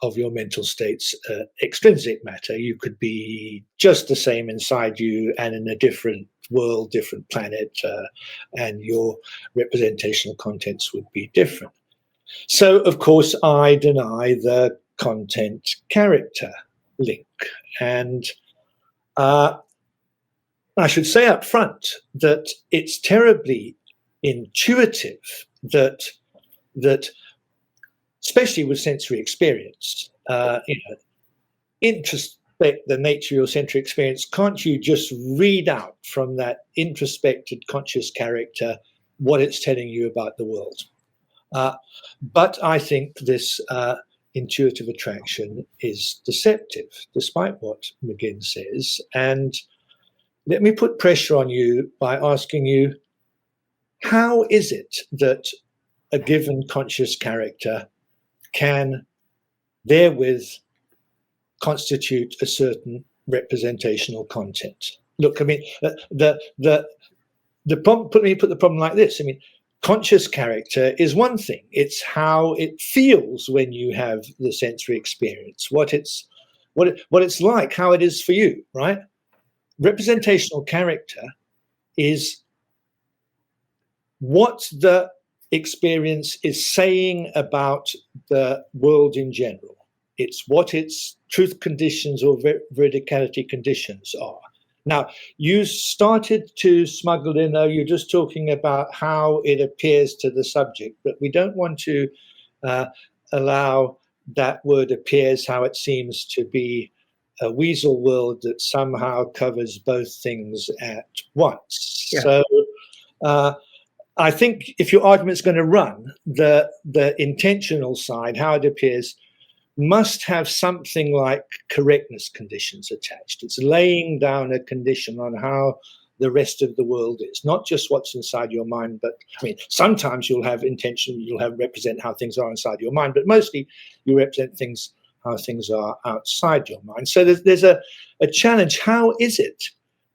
of your mental states extrinsic matter. You could be just the same inside you and in a different world, different planet, and your representational contents would be different. So, of course, I deny the content-character link. And I should say up front that it's terribly intuitive that especially with sensory experience, introspect the nature of your sensory experience. Can't you just read out from that introspected conscious character what it's telling you about the world? But I think this intuitive attraction is deceptive, despite what McGinn says. And let me put pressure on you by asking you, how is it that a given conscious character can therewith constitute a certain representational content? Look, I mean, the problem. Let me put the problem like this. I mean, conscious character is one thing. It's how it feels when you have the sensory experience, what it's like, how it is for you, right? Representational character is what the experience is saying about the world in general. It's what its truth conditions or veridicality conditions are. Now, you started to smuggle in, though, you're just talking about how it appears to the subject, but we don't want to allow that word appears, how it seems to be a weasel world that somehow covers both things at once. Yeah. So I think if your argument's going to run, the intentional side, how it appears, must have something like correctness conditions attached. It's laying down a condition on how the rest of the world is, not just what's inside your mind, but I mean, sometimes you'll have intention, you'll have represent how things are inside your mind, but mostly you represent things, how things are outside your mind. So there's a challenge. How is it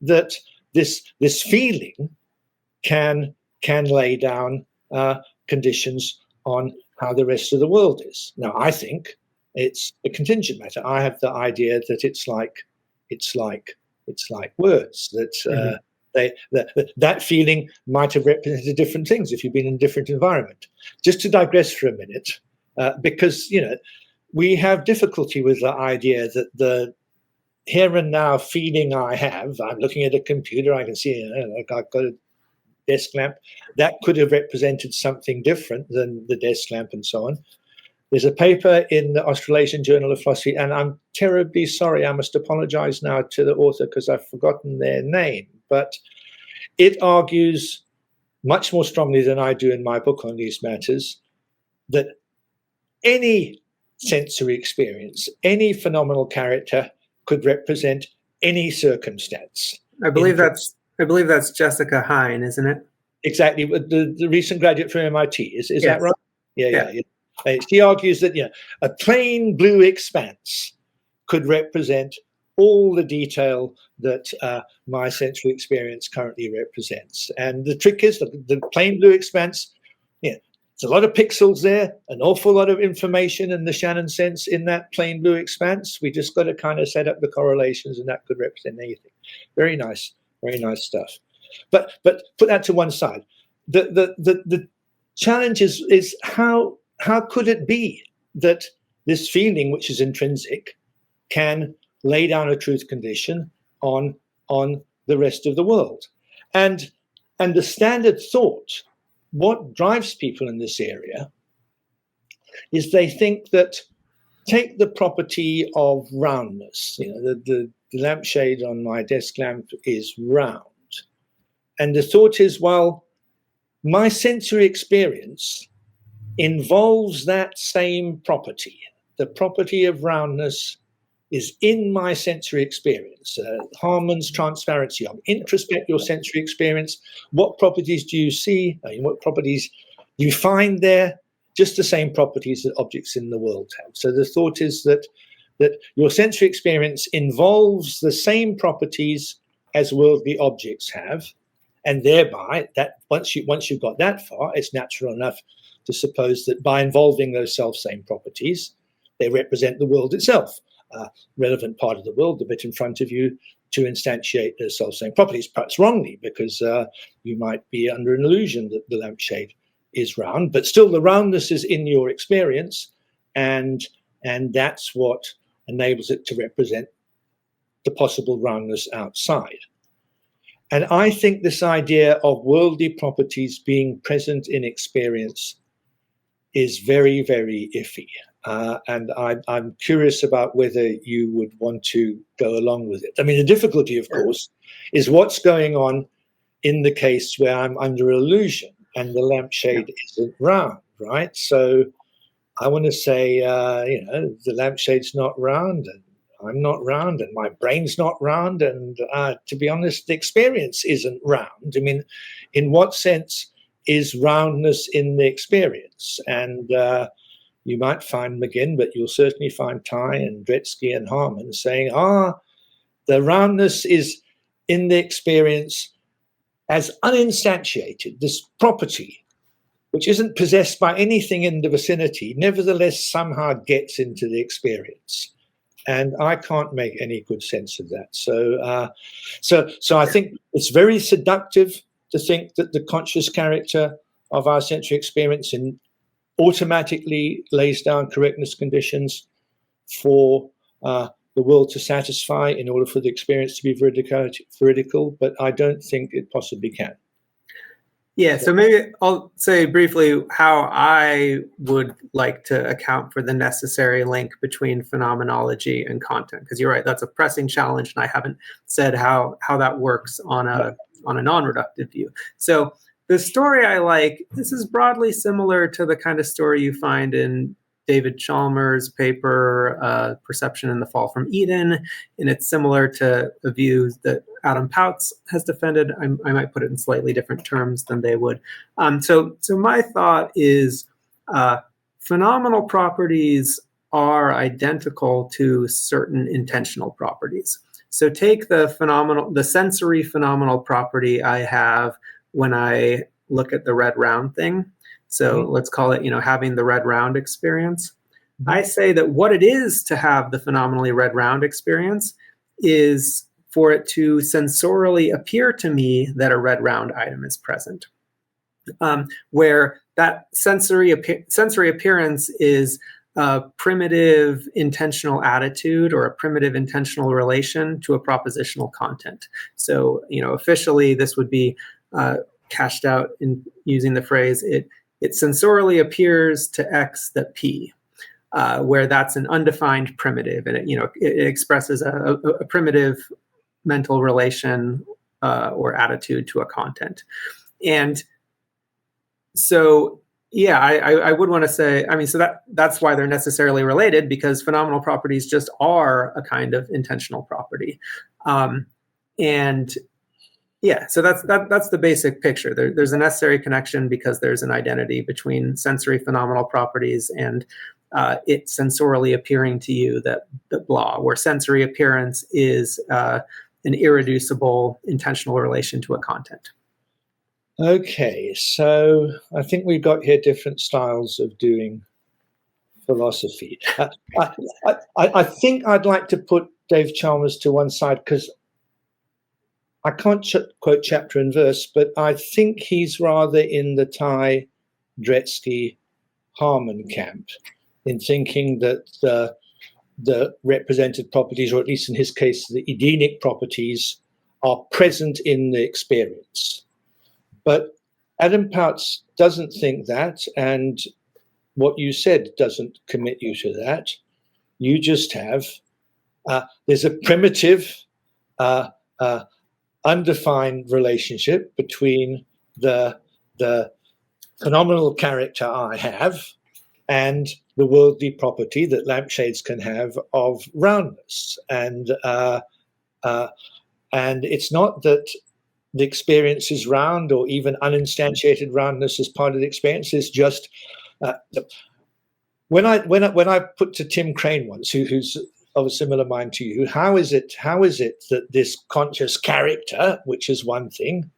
that this feeling can lay down conditions on how the rest of the world is? Now, I think it's a contingent matter. I have the idea that it's like words, that That feeling might have represented different things if you've been in a different environment. Just to digress for a minute, because we have difficulty with the idea that the here and now feeling I have, I'm looking at a computer, I can see, like I've got a desk lamp, that could have represented something different than the desk lamp and so on. There's a paper in the Australasian Journal of Philosophy, and I'm terribly sorry, I must apologize now to the author because I've forgotten their name, but it argues much more strongly than I do in my book on these matters that any sensory experience, any phenomenal character could represent any circumstance. I believe that's Jessica Hine, isn't it? Exactly, the recent graduate from MIT. Is Yes. that right? Yeah. She argues that a plain blue expanse could represent all the detail that my sensory experience currently represents. And the trick is the plain blue expanse, there's a lot of pixels there, an awful lot of information in the Shannon sense in that plain blue expanse. We just got to kind of set up the correlations, and that could represent anything. Very nice stuff. But put that to one side. The challenge is how could it be that this feeling, which is intrinsic, can lay down a truth condition on the rest of the world? And the standard thought, what drives people in this area, is they think that, take the property of roundness. The lampshade on my desk lamp is round. And the thought is, well, my sensory experience involves that same property. The property of roundness is in my sensory experience. Harman's transparency. Introspect your sensory experience. What properties do you see? What properties do you find there? Just the same properties that objects in the world have. So the thought is that your sensory experience involves the same properties as worldly objects have, and thereby that once you've got that far, it's natural enough to suppose that by involving those self-same properties, they represent the world itself, relevant part of the world, the bit in front of you, to instantiate those self-same properties, perhaps wrongly, because you might be under an illusion that the lampshade is round, but still the roundness is in your experience, and that's what enables it to represent the possible roundness outside. And I think this idea of worldly properties being present in experience is very, very iffy. And I'm curious about whether you would want to go along with it. I mean, the difficulty, of course, is what's going on in the case where I'm under illusion and the lampshade isn't round, right? So I want to say, the lampshade's not round, and I'm not round, and my brain's not round, and to be honest, the experience isn't round. I mean, in what sense is roundness in the experience? And you might find McGinn, but you'll certainly find Ty and Dretske and Harman saying, the roundness is in the experience as uninstantiated, this property, which isn't possessed by anything in the vicinity, nevertheless somehow gets into the experience. And I can't make any good sense of that. So I think it's very seductive to think that the conscious character of our sensory experience automatically lays down correctness conditions for the world to satisfy in order for the experience to be veridical, but I don't think it possibly can. Yeah, so maybe I'll say briefly how I would like to account for the necessary link between phenomenology and content, because you're right, that's a pressing challenge, and I haven't said how that works on a non-reductive view. So the story I like, this is broadly similar to the kind of story you find in David Chalmers' paper, Perception in the Fall from Eden, and it's similar to a view that Adam Pautz has defended. I might put it in slightly different terms than they would. So my thought is phenomenal properties are identical to certain intentional properties. So take the sensory phenomenal property I have when I look at the red round thing. So let's call it, having the red round experience. I say that what it is to have the phenomenally red round experience is for it to sensorially appear to me that a red round item is present. Where that sensory appearance is a primitive intentional attitude or a primitive intentional relation to a propositional content. So, officially this would be cashed out in using the phrase, it sensorially appears to X that P, where that's an undefined primitive, and it expresses a primitive mental relation or attitude to a content. And so, yeah, I would want to say, so that's why they're necessarily related, because phenomenal properties just are a kind of intentional property. And yeah, so that's the basic picture. There's a necessary connection because there's an identity between sensory phenomenal properties and it sensorially appearing to you that blah, where sensory appearance is an irreducible intentional relation to a content. Okay, so I think we've got here different styles of doing philosophy. I think I'd like to put Dave Chalmers to one side because I can't quote chapter and verse, but I think he's rather in the Ty, Dretske, Harman camp in thinking that the represented properties, or at least in his case, the Edenic properties, are present in the experience. But Adam Pouts doesn't think that, and what you said doesn't commit you to that. You just have, there's a primitive, undefined relationship between the phenomenal character I have and the worldly property that lampshades can have of roundness. And it's not that the experience is round or even uninstantiated roundness is part of the experience. It's just when I put to Tim Crane once, who's of a similar mind to you, how is it that this conscious character, which is one thing,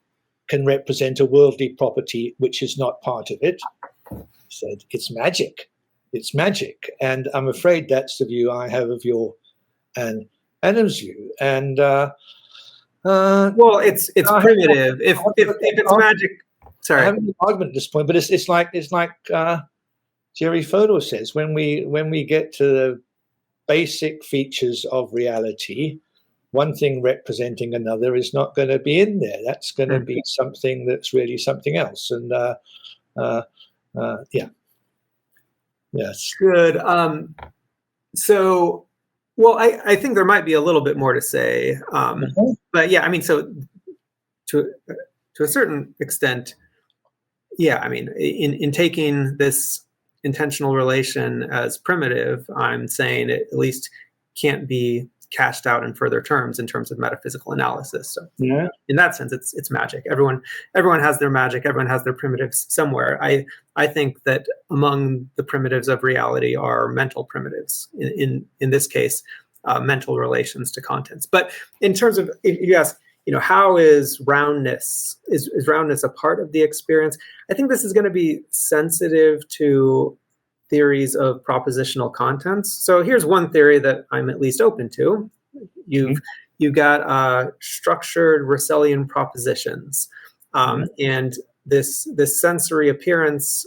can represent a worldly property which is not part of it? He said, it's magic. It's magic. And I'm afraid that's the view I have of your and Adam's view. And well, it's primitive. If it's magic, sorry, I have an argument at this point, but it's like Jerry Fodor says, when we get to the basic features of reality, one thing representing another is not going to be in there. That's going to be something that's really something else. And yeah, yes, good. So. Well, I think there might be a little bit more to say, but yeah, so to a certain extent, yeah, in taking this intentional relation as primitive, I'm saying it at least can't be cashed out in further terms in terms of metaphysical analysis. So yeah, in that sense, it's magic. Everyone has their magic. Everyone has their primitives somewhere. I think that among the primitives of reality are mental primitives. In this case, mental relations to contents. But in terms of, if you ask, how is roundness? Is roundness a part of the experience? I think this is going to be sensitive to theories of propositional contents. So here's one theory that I'm at least open to. You've got structured Russellian propositions, and this sensory appearance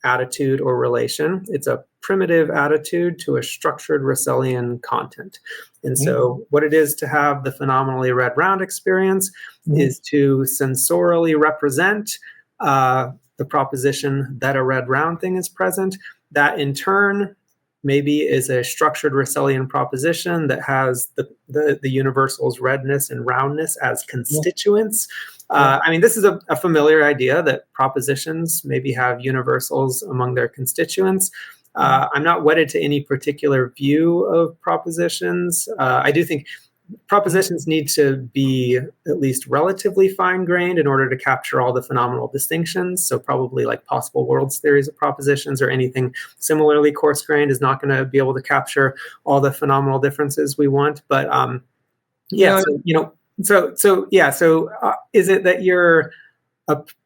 attitude or relation. It's a primitive attitude to a structured Russellian content. And so what it is to have the phenomenally red round experience is to sensorially represent the proposition that a red round thing is present. That in turn maybe is a structured Russellian proposition that has the universals redness and roundness as constituents. This is a familiar idea that propositions maybe have universals among their constituents. I'm not wedded to any particular view of propositions. I do think propositions need to be at least relatively fine-grained in order to capture all the phenomenal distinctions. So probably like possible worlds theories of propositions or anything similarly coarse-grained is not going to be able to capture all the phenomenal differences we want. But so is it that you're if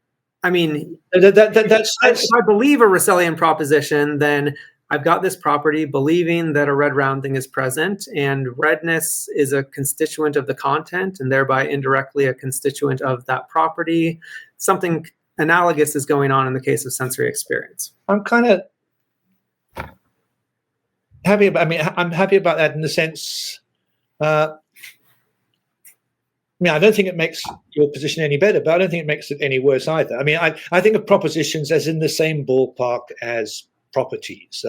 I believe a Russellian proposition, then I've got this property believing that a red round thing is present, and redness is a constituent of the content and thereby indirectly a constituent of that property. Something analogous is going on in the case of sensory experience. I'm kind of happy about, I'm happy about that in the sense, I don't think it makes your position any better, but I don't think it makes it any worse either. I think of propositions as in the same ballpark as properties.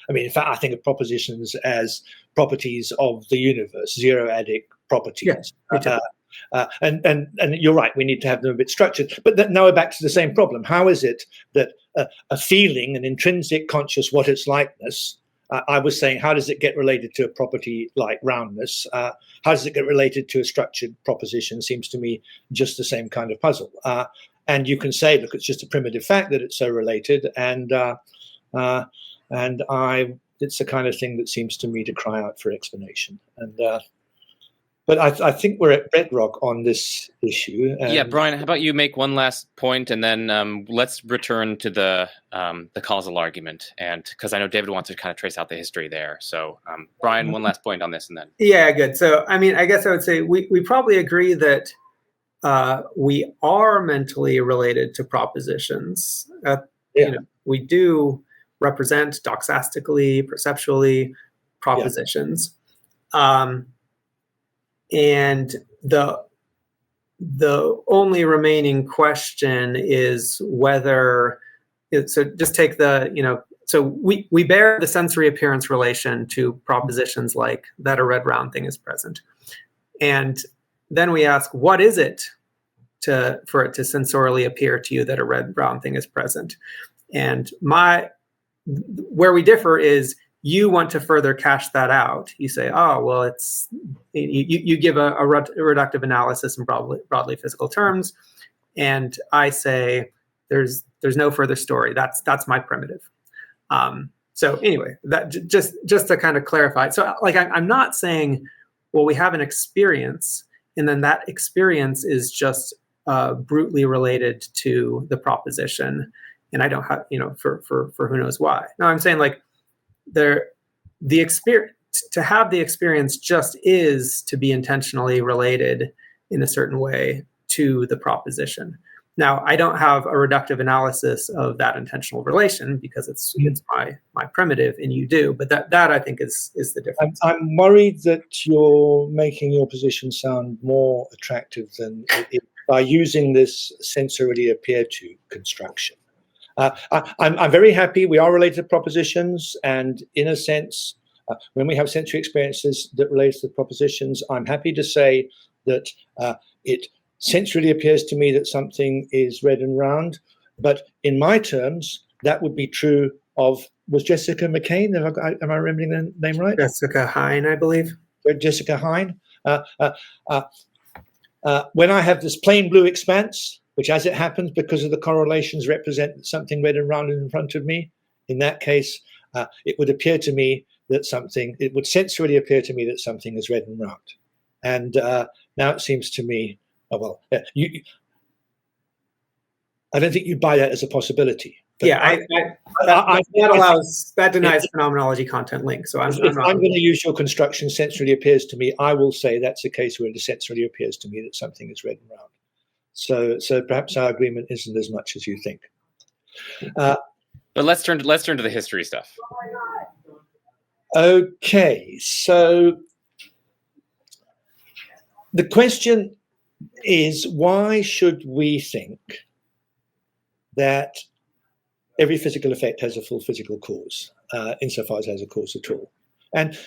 In fact, I think of propositions as properties of the universe, zero-adic properties. Yeah, and you're right, we need to have them a bit structured. But now we're back to the same problem. How is it that a feeling, an intrinsic conscious what it's likeness, I was saying, how does it get related to a property like roundness? How does it get related to a structured proposition? Seems to me just the same kind of puzzle. And you can say, look, it's just a primitive fact that it's so related, and it's the kind of thing that seems to me to cry out for explanation. But I think we're at bedrock on this issue. Yeah, Brian, how about you make one last point, and then let's return to the causal argument, and because I know David wants to kind of trace out the history there. So, Brian, one last point on this, and then. Yeah, good. So, I guess I would say we probably agree that we are mentally related to propositions. We do represent doxastically, perceptually propositions. Yeah. And the only remaining question is whether so just take so we bear the sensory appearance relation to propositions like that a red round thing is present, and then we ask, what is it for it to sensorially appear to you that a red round thing is present? And where we differ is, you want to further cash that out. You say, oh, well, it's you give a reductive analysis in broadly physical terms, and I say there's no further story. That's my primitive. So anyway, that just to kind of clarify. So I'm not saying, well, we have an experience, and then that experience is just brutally related to the proposition, and I don't have for who knows why. No, I'm saying the experience, to have the experience just is to be intentionally related in a certain way to the proposition. Now, I don't have a reductive analysis of that intentional relation because it's my primitive, and you do. But that I think is the difference. I'm worried that you're making your position sound more attractive than it by using this sensorily appear to construction. I'm very happy we are related to propositions, and in a sense, when we have sensory experiences that relate to the propositions, I'm happy to say that it sensorily appears to me that something is red and round. But in my terms, that would be true of, was Jessica McCain? Am I remembering the name right? Jessica Hine, I believe. Jessica Hine. When I have this plain blue expanse, which, as it happens, because of the correlations, represent something red and round in front of me. In that case, it would appear to me that it would sensorily appear to me that something is red and round. And now it seems to me, I don't think you buy that as a possibility. That denies phenomenology content link. So I'm going to use your construction, sensorily appears to me, I will say that's a case where it sensorily appears to me that something is red and round. So perhaps our agreement isn't as much as you think. But let's turn to the history stuff. Okay, so the question is, why should we think that every physical effect has a full physical cause, insofar as it has a cause at all? And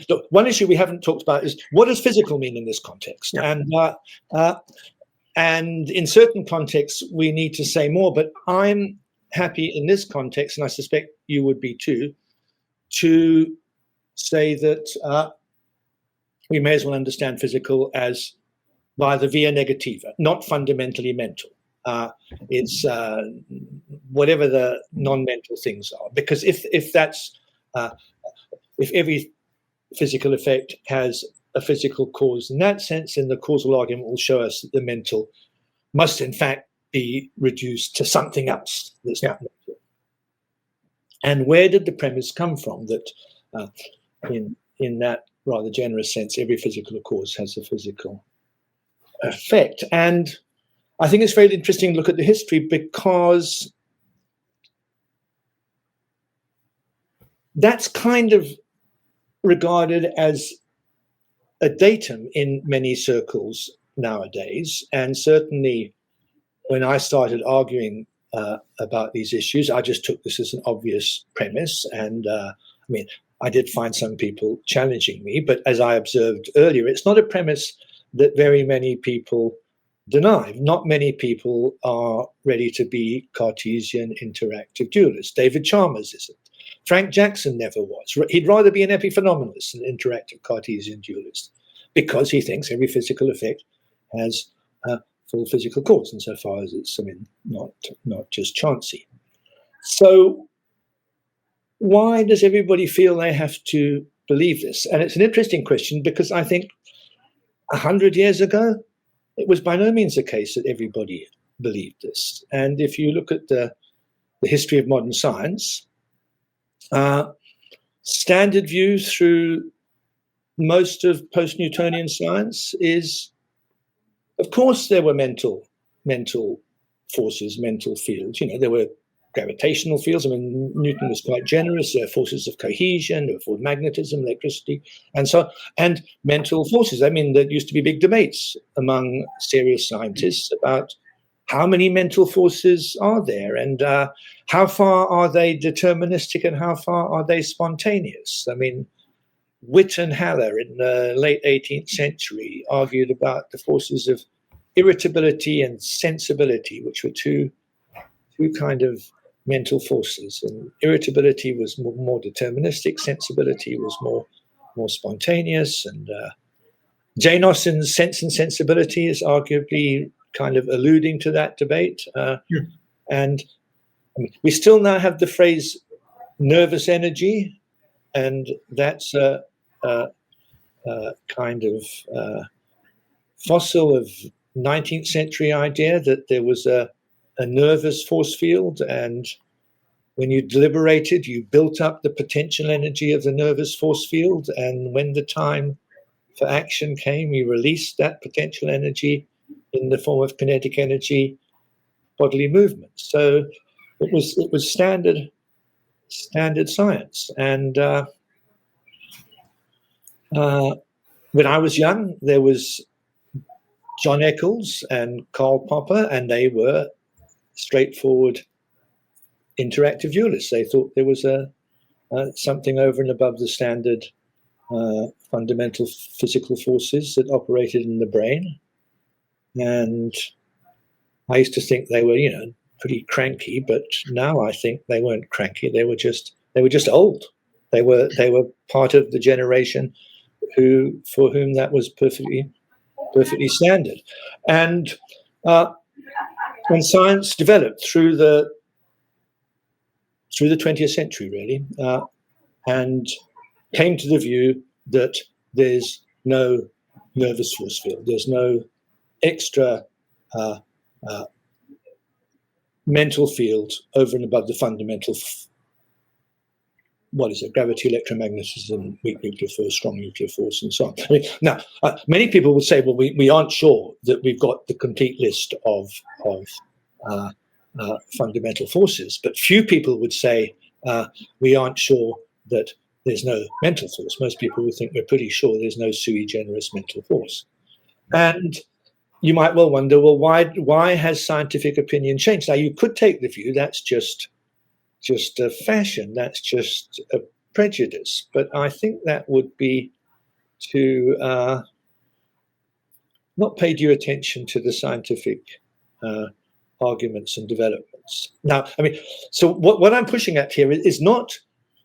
look, one issue we haven't talked about is, what does physical mean in this context? Yeah. And in certain contexts, we need to say more, but I'm happy in this context, and I suspect you would be too, to say that we may as well understand physical as by the via negativa, not fundamentally mental. It's whatever the non-mental things are, because if every physical effect has a physical cause in that sense, then the causal argument will show us that the mental must in fact be reduced to something else that's not mental. And where did the premise come from that in that rather generous sense, every physical cause has a physical effect? And I think it's very interesting to look at the history, because that's kind of regarded as a datum in many circles nowadays. And certainly when I started arguing about these issues, I just took this as an obvious premise. And I did find some people challenging me, but as I observed earlier, it's not a premise that very many people deny. Not many people are ready to be Cartesian interactive dualists. David Chalmers isn't. Frank Jackson never was. He'd rather be an epiphenomenalist than an interactive Cartesian dualist, because he thinks every physical effect has a full physical cause, insofar as it's not just chancy. So why does everybody feel they have to believe this? And it's an interesting question, because I think 100 years ago, it was by no means the case that everybody believed this. And if you look at the history of modern science, standard view through most of post-Newtonian science is, of course, there were mental forces, mental fields. There were gravitational fields. Newton was quite generous. There are forces of cohesion, there were magnetism, electricity, and so on. And mental forces. There used to be big debates among serious scientists about how many mental forces are there, and how far are they deterministic and how far are they spontaneous. Witt and Haller in the late 18th century argued about the forces of irritability and sensibility, which were two kind of mental forces. And irritability was more deterministic, sensibility was more spontaneous. And Jane Austen's Sense and Sensibility is arguably kind of alluding to that debate. And we still now have the phrase nervous energy, and that's a kind of fossil of 19th century idea that there was a nervous force field, and when you deliberated, you built up the potential energy of the nervous force field, and when the time for action came, you released that potential energy in the form of kinetic energy, bodily movement. So it was standard science. And when I was young, there was John Eccles and Karl Popper, and they were straightforward interactive dualists. They thought there was something over and above the standard fundamental physical forces that operated in the brain. And I used to think they were, pretty cranky, but now I think they weren't cranky. They were just old. They were part of the generation for whom that was perfectly standard. And when science developed through the 20th century, really, and came to the view that there's no nervous force field, there's no extra mental field over and above the fundamental gravity, electromagnetism, weak nuclear force, strong nuclear force, and so on. Now, many people would say, well, we aren't sure that we've got the complete list of fundamental forces, but few people would say we aren't sure that there's no mental force. Most people would think we're pretty sure there's no sui generis mental force. And you might well wonder, well, why has scientific opinion changed? Now, you could take the view that's just a fashion, that's just a prejudice. But I think that would be to not pay due attention to the scientific arguments and developments. Now, so what I'm pushing at here is not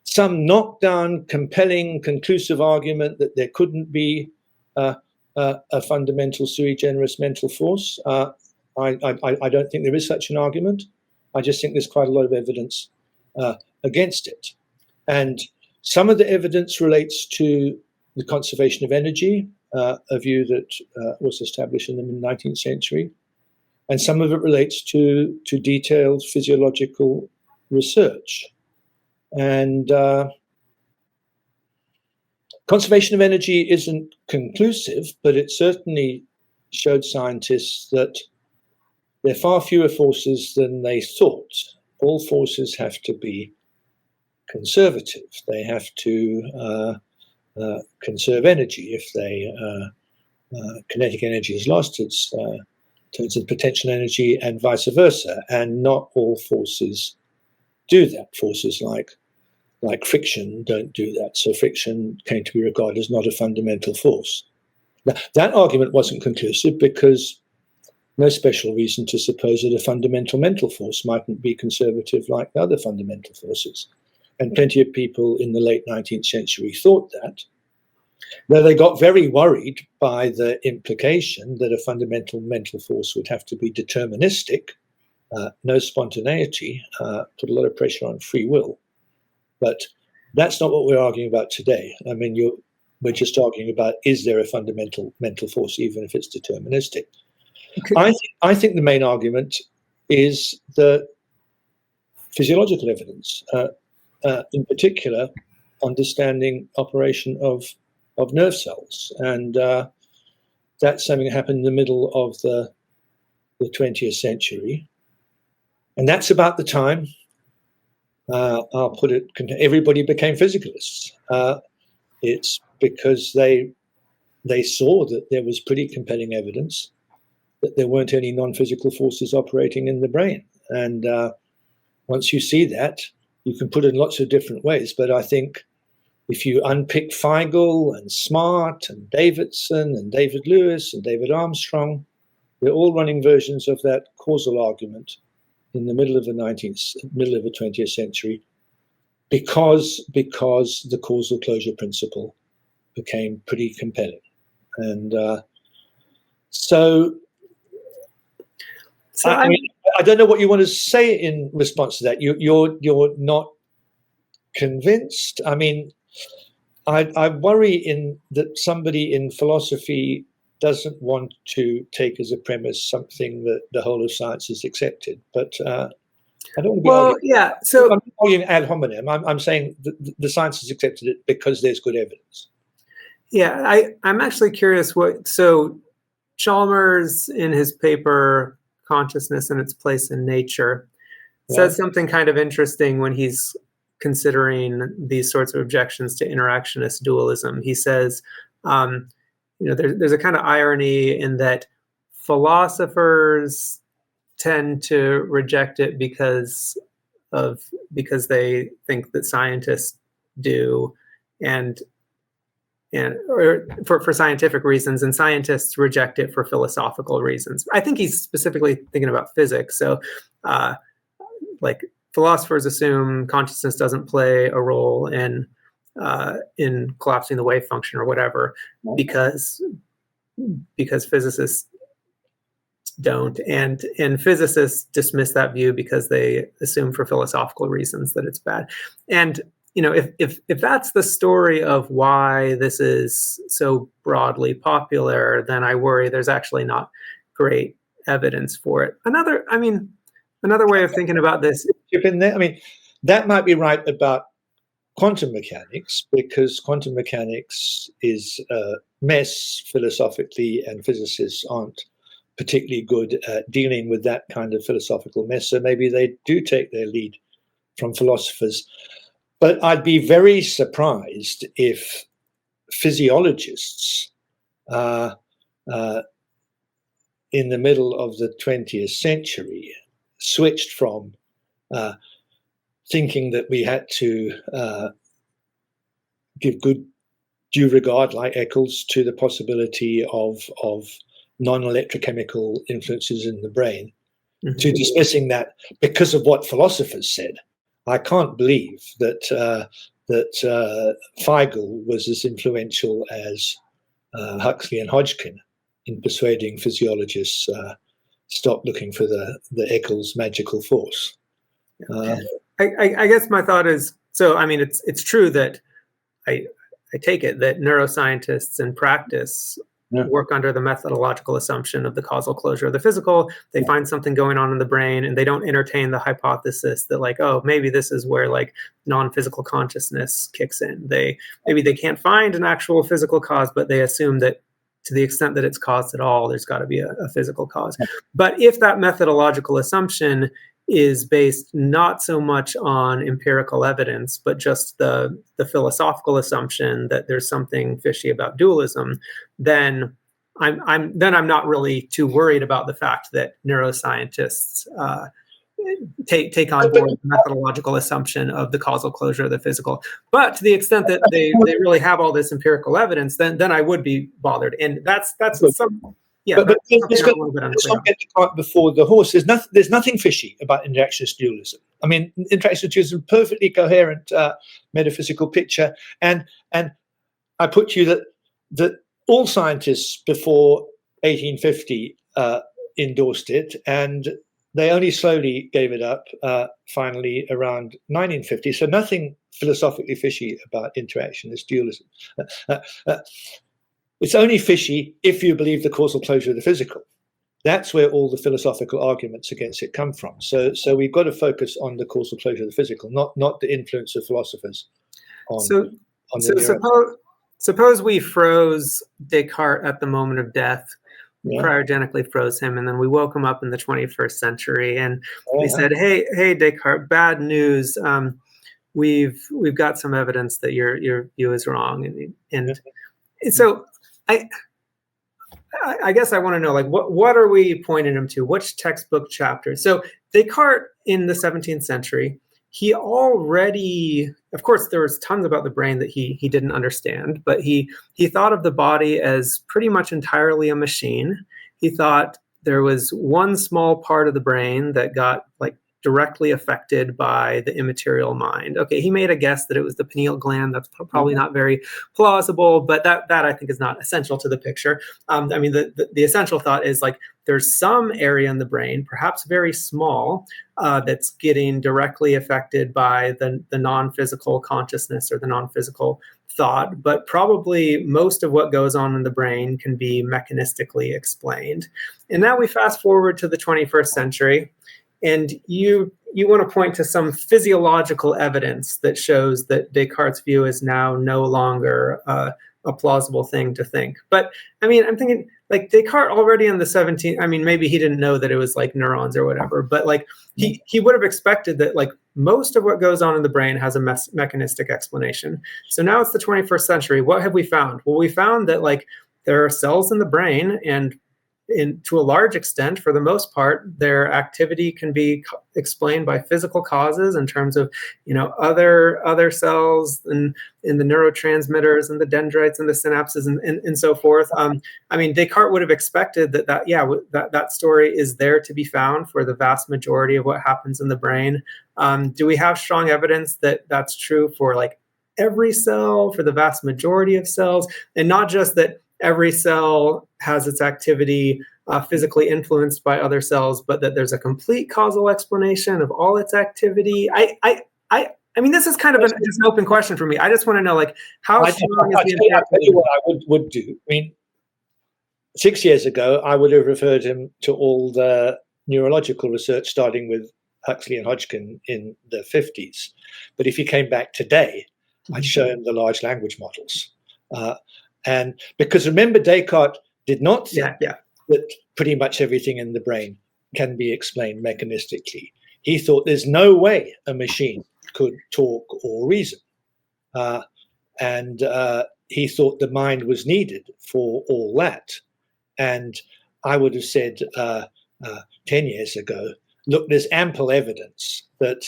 some knockdown, compelling, conclusive argument that there couldn't be a fundamental sui generis mental force. I don't think there is such an argument. I just think there's quite a lot of evidence against it. And some of the evidence relates to the conservation of energy, a view that was established in the mid-19th century. And some of it relates to detailed physiological research. And conservation of energy isn't conclusive, but it certainly showed scientists that there are far fewer forces than they thought. All forces have to be conservative. They have to conserve energy. If kinetic energy is lost, it's turns into potential energy, and vice versa. And not all forces do that. Forces like friction don't do that. So friction came to be regarded as not a fundamental force. Now, that argument wasn't conclusive because no special reason to suppose that a fundamental mental force mightn't be conservative like the other fundamental forces. And plenty of people in the late 19th century thought that. Though they got very worried by the implication that a fundamental mental force would have to be deterministic, no spontaneity, put a lot of pressure on free will. But that's not what we're arguing about today. I mean, we're just arguing about, is there a fundamental mental force, even if it's deterministic? Okay. I think the main argument is the physiological evidence, in particular, understanding operation of nerve cells. And that's something that happened in the middle of the 20th century. And that's about the time, I'll put it, everybody became physicalists. It's because they saw that there was pretty compelling evidence that there weren't any non-physical forces operating in the brain. And once you see that, you can put it in lots of different ways. But I think if you unpick Feigl and Smart and Davidson and David Lewis and David Armstrong, they're all running versions of that causal argument in the middle of the 20th century, because the causal closure principle became pretty compelling. And so I mean, I don't know what you want to say in response to that. You're not convinced. I mean, I worry that somebody in philosophy doesn't want to take as a premise something that the whole of science has accepted. But I don't want to be arguing. Yeah. So I'm arguing ad hominem. I'm saying the science has accepted it because there's good evidence. Yeah, I'm actually curious so Chalmers, in his paper Consciousness and Its Place in Nature, says something kind of interesting when he's considering these sorts of objections to interactionist dualism. He says, there's a kind of irony in that philosophers tend to reject it because they think that scientists do, or for scientific reasons, and scientists reject it for philosophical reasons. I think he's specifically thinking about physics. So, like, philosophers assume consciousness doesn't play a role in collapsing the wave function or whatever, because physicists don't, and physicists dismiss that view because they assume for philosophical reasons that it's bad. And if that's the story of why this is so broadly popular, then I worry there's actually not great evidence for it. Another way of thinking about this. I mean, that might be right about quantum mechanics, because quantum mechanics is a mess philosophically, and physicists aren't particularly good at dealing with that kind of philosophical mess. So maybe they do take their lead from philosophers. But I'd be very surprised if physiologists in the middle of the 20th century switched from thinking that we had to give due regard, like Eccles, to the possibility of non-electrochemical influences in the brain, to dismissing that because of what philosophers said. I can't believe that Feigl was as influential as Huxley and Hodgkin in persuading physiologists stop looking for the Eccles magical force. I guess my thought is, so I mean, it's true that I take it that neuroscientists in practice work under the methodological assumption of the causal closure of the physical. They find something going on in the brain, and they don't entertain the hypothesis that like, oh, maybe this is where like non-physical consciousness kicks in. Maybe they can't find an actual physical cause, but they assume that to the extent that it's caused at all, there's got to be a physical cause. But if that methodological assumption is based not so much on empirical evidence, but just the philosophical assumption that there's something fishy about dualism, then I'm not really too worried about the fact that neuroscientists take on board the methodological assumption of the causal closure of the physical. But to the extent that they really have all this empirical evidence, then I would be bothered. And that's some. Yeah, but let's get the cart before the horse. There's nothing fishy about interactionist dualism. I mean, interactionist dualism is a perfectly coherent metaphysical picture, and I put you that all scientists before 1850 endorsed it, and they only slowly gave it up finally around 1950. So nothing philosophically fishy about interactionist dualism. It's only fishy if you believe the causal closure of the physical. That's where all the philosophical arguments against it come from. So we've got to focus on the causal closure of the physical, not the influence of philosophers on the suppose we froze Descartes at the moment of death, cryogenically froze him, and then we woke him up in the 21st century, and we said, hey Descartes, bad news. We've got some evidence that your view is wrong, and so I guess I want to know, like, what are we pointing him to? Which textbook chapter? So Descartes in the 17th century, he already, of course, there was tons about the brain that he didn't understand, but he thought of the body as pretty much entirely a machine. He thought there was one small part of the brain that got like directly affected by the immaterial mind. Okay, he made a guess that it was the pineal gland. That's probably not very plausible, but that I think is not essential to the picture. I mean, the essential thought is like there's some area in the brain, perhaps very small, that's getting directly affected by the non-physical consciousness or the non-physical thought, but probably most of what goes on in the brain can be mechanistically explained. And now we fast forward to the 21st century, and you want to point to some physiological evidence that shows that Descartes' view is now no longer a plausible thing to think. But I mean, I'm thinking like Descartes already in the 17th, I mean, maybe he didn't know that it was like neurons or whatever, but like he would have expected that like most of what goes on in the brain has a mechanistic explanation. So now it's the 21st century. What have we found? Well, we found that like there are cells in the brain, and to a large extent, for the most part, their activity can be explained by physical causes in terms of, other cells and in the neurotransmitters and the dendrites and the synapses and so forth. I mean, Descartes would have expected that story is there to be found for the vast majority of what happens in the brain. Do we have strong evidence that that's true for like every cell, for the vast majority of cells, and not just that every cell has its activity physically influenced by other cells, but that there's a complete causal explanation of all its activity? I mean, this is kind of just an open question for me. I just want to know, like, how strong is the I'll tell you what I would do. I mean, 6 years ago, I would have referred him to all the neurological research, starting with Huxley and Hodgkin in the 50s. But if he came back today, I'd show him the large language models. And because remember, Descartes did not think that pretty much everything in the brain can be explained mechanistically. He thought there's no way a machine could talk or reason. And he thought the mind was needed for all that. And I would have said 10 years ago, look, there's ample evidence that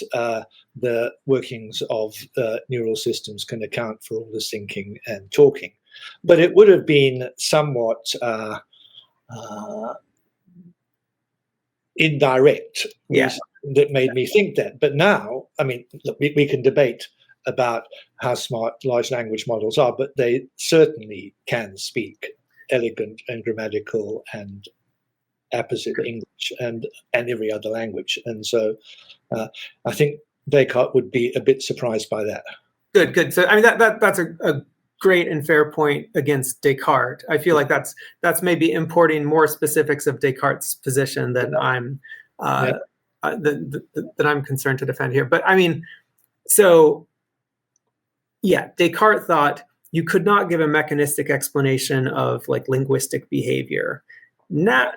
the workings of neural systems can account for all this thinking and talking. But it would have been somewhat indirect that made me think that. But now, I mean, look, we can debate about how smart large language models are, but they certainly can speak elegant and grammatical and apposite English and every other language. And so I think Descartes would be a bit surprised by that. Good. So I mean, that's a great and fair point against Descartes. I feel like that's maybe importing more specifics of Descartes' position than I'm that I'm concerned to defend here. But I mean, so yeah, Descartes thought you could not give a mechanistic explanation of like linguistic behavior. Not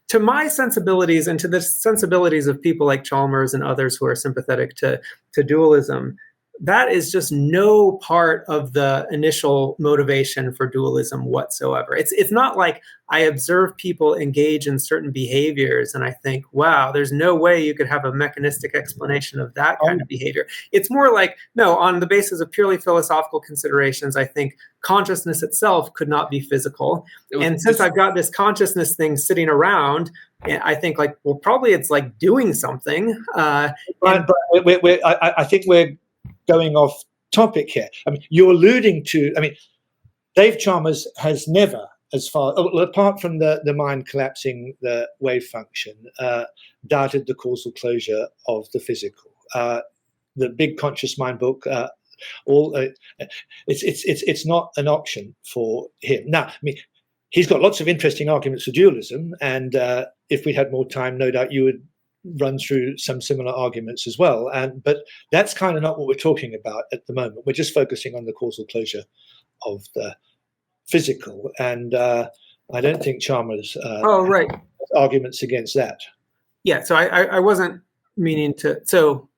to my sensibilities and to the sensibilities of people like Chalmers and others who are sympathetic to dualism, that is just no part of the initial motivation for dualism whatsoever. It's not like I observe people engage in certain behaviors and I think, wow, there's no way you could have a mechanistic explanation of that kind of behavior. It's more like, no, on the basis of purely philosophical considerations, I think consciousness itself could not be physical. And since I've got this consciousness thing sitting around, I think like, well, probably it's like doing something. I think we're going off topic here. I mean, you're alluding to, I mean, Dave Chalmers has never, as far, apart from the mind collapsing the wave function, doubted the causal closure of the physical. The big conscious mind book, it's not an option for him. Now, I mean, he's got lots of interesting arguments for dualism, and if we had more time, no doubt you would run through some similar arguments as well. But that's kind of not what we're talking about at the moment. We're just focusing on the causal closure of the physical, and I don't think Chalmers right. arguments against that. Yeah, so I wasn't meaning to. So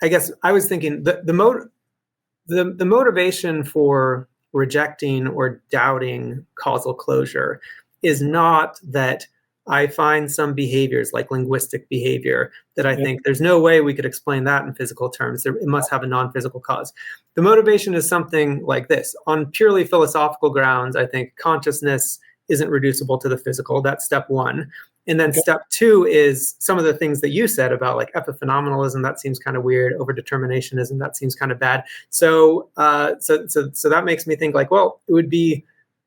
I guess I was thinking the motivation for rejecting or doubting causal closure is not that I find some behaviors like linguistic behavior that I think there's no way we could explain that in physical terms. It must have a non-physical cause. The motivation is something like this. On purely philosophical grounds, I think consciousness isn't reducible to the physical. That's step one. And then step two is some of the things that you said about like epiphenomenalism. That seems kind of weird. Overdeterminationism, that seems kind of bad. So that makes me think like, well, it would be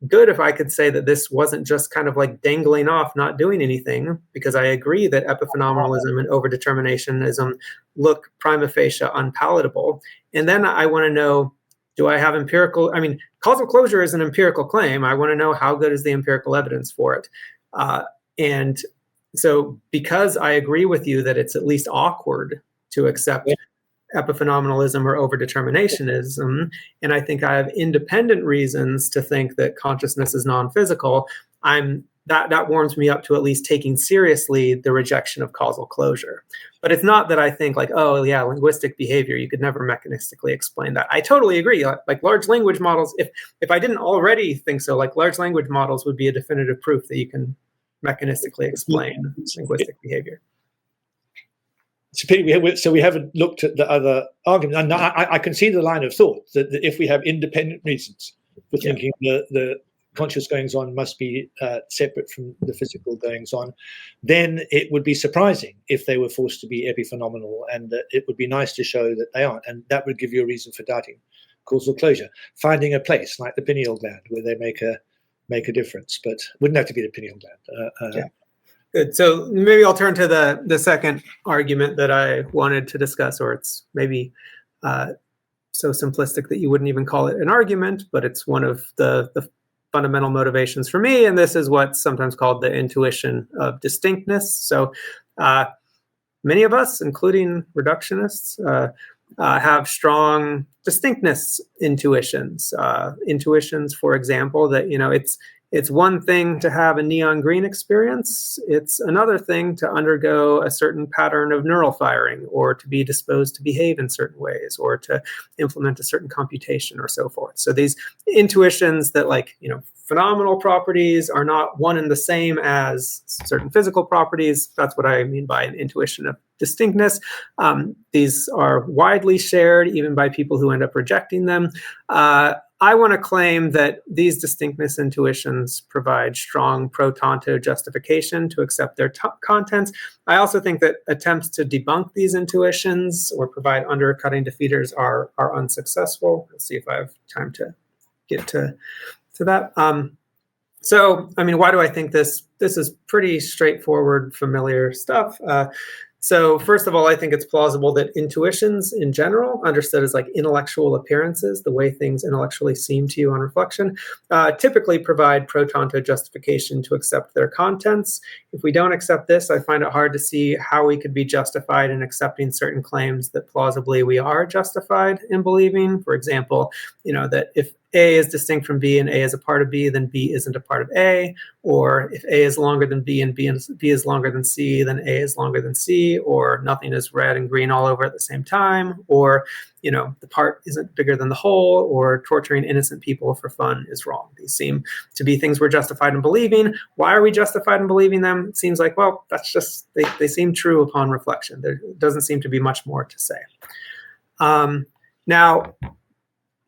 good if I could say that this wasn't just kind of like dangling off, not doing anything, because I agree that epiphenomenalism and overdeterminationism look prima facie unpalatable. And then I want to know, do I have empirical, I mean, causal closure is an empirical claim. I want to know how good is the empirical evidence for it. And so because I agree with you that it's at least awkward to accept epiphenomenalism or overdeterminationism, and I think I have independent reasons to think that consciousness is non-physical, that warms me up to at least taking seriously the rejection of causal closure. But it's not that I think like, oh yeah, linguistic behavior, you could never mechanistically explain that. I totally agree. Like large language models, if I didn't already think so, like large language models would be a definitive proof that you can mechanistically explain linguistic behavior. It's a pity so we haven't looked at the other arguments. And I can see the line of thought that if we have independent reasons for thinking the conscious goings-on must be separate from the physical goings-on, then it would be surprising if they were forced to be epiphenomenal, and it would be nice to show that they aren't. And that would give you a reason for doubting causal closure. Finding a place like the pineal gland where they make a difference, but wouldn't have to be the pineal gland. Good. So maybe I'll turn to the second argument that I wanted to discuss, or it's maybe so simplistic that you wouldn't even call it an argument, but it's one of the fundamental motivations for me, and this is what's sometimes called the intuition of distinctness. So many of us, including reductionists, have strong distinctness intuitions. Intuitions, for example, that it's one thing to have a neon green experience. It's another thing to undergo a certain pattern of neural firing, or to be disposed to behave in certain ways, or to implement a certain computation, or so forth. So these intuitions that, like, phenomenal properties are not one and the same as certain physical properties. That's what I mean by an intuition of distinctness. These are widely shared, even by people who end up rejecting them. I want to claim that these distinctness intuitions provide strong pro tanto justification to accept their contents. I also think that attempts to debunk these intuitions or provide undercutting defeaters are unsuccessful. Let's see if I have time to get to that. So, I mean, why do I think this? This is pretty straightforward, familiar stuff. So first of all, I think it's plausible that intuitions in general, understood as like intellectual appearances, the way things intellectually seem to you on reflection, typically provide pro tanto justification to accept their contents. If we don't accept this, I find it hard to see how we could be justified in accepting certain claims that plausibly we are justified in believing. For example, that if A is distinct from B and A is a part of B, then B isn't a part of A. Or if A is longer than B and B is longer than C, then A is longer than C. Or nothing is red and green all over at the same time. Or, the part isn't bigger than the whole. Or torturing innocent people for fun is wrong. These seem to be things we're justified in believing. Why are we justified in believing them? It seems like, well, that's just, they seem true upon reflection. There doesn't seem to be much more to say. Now,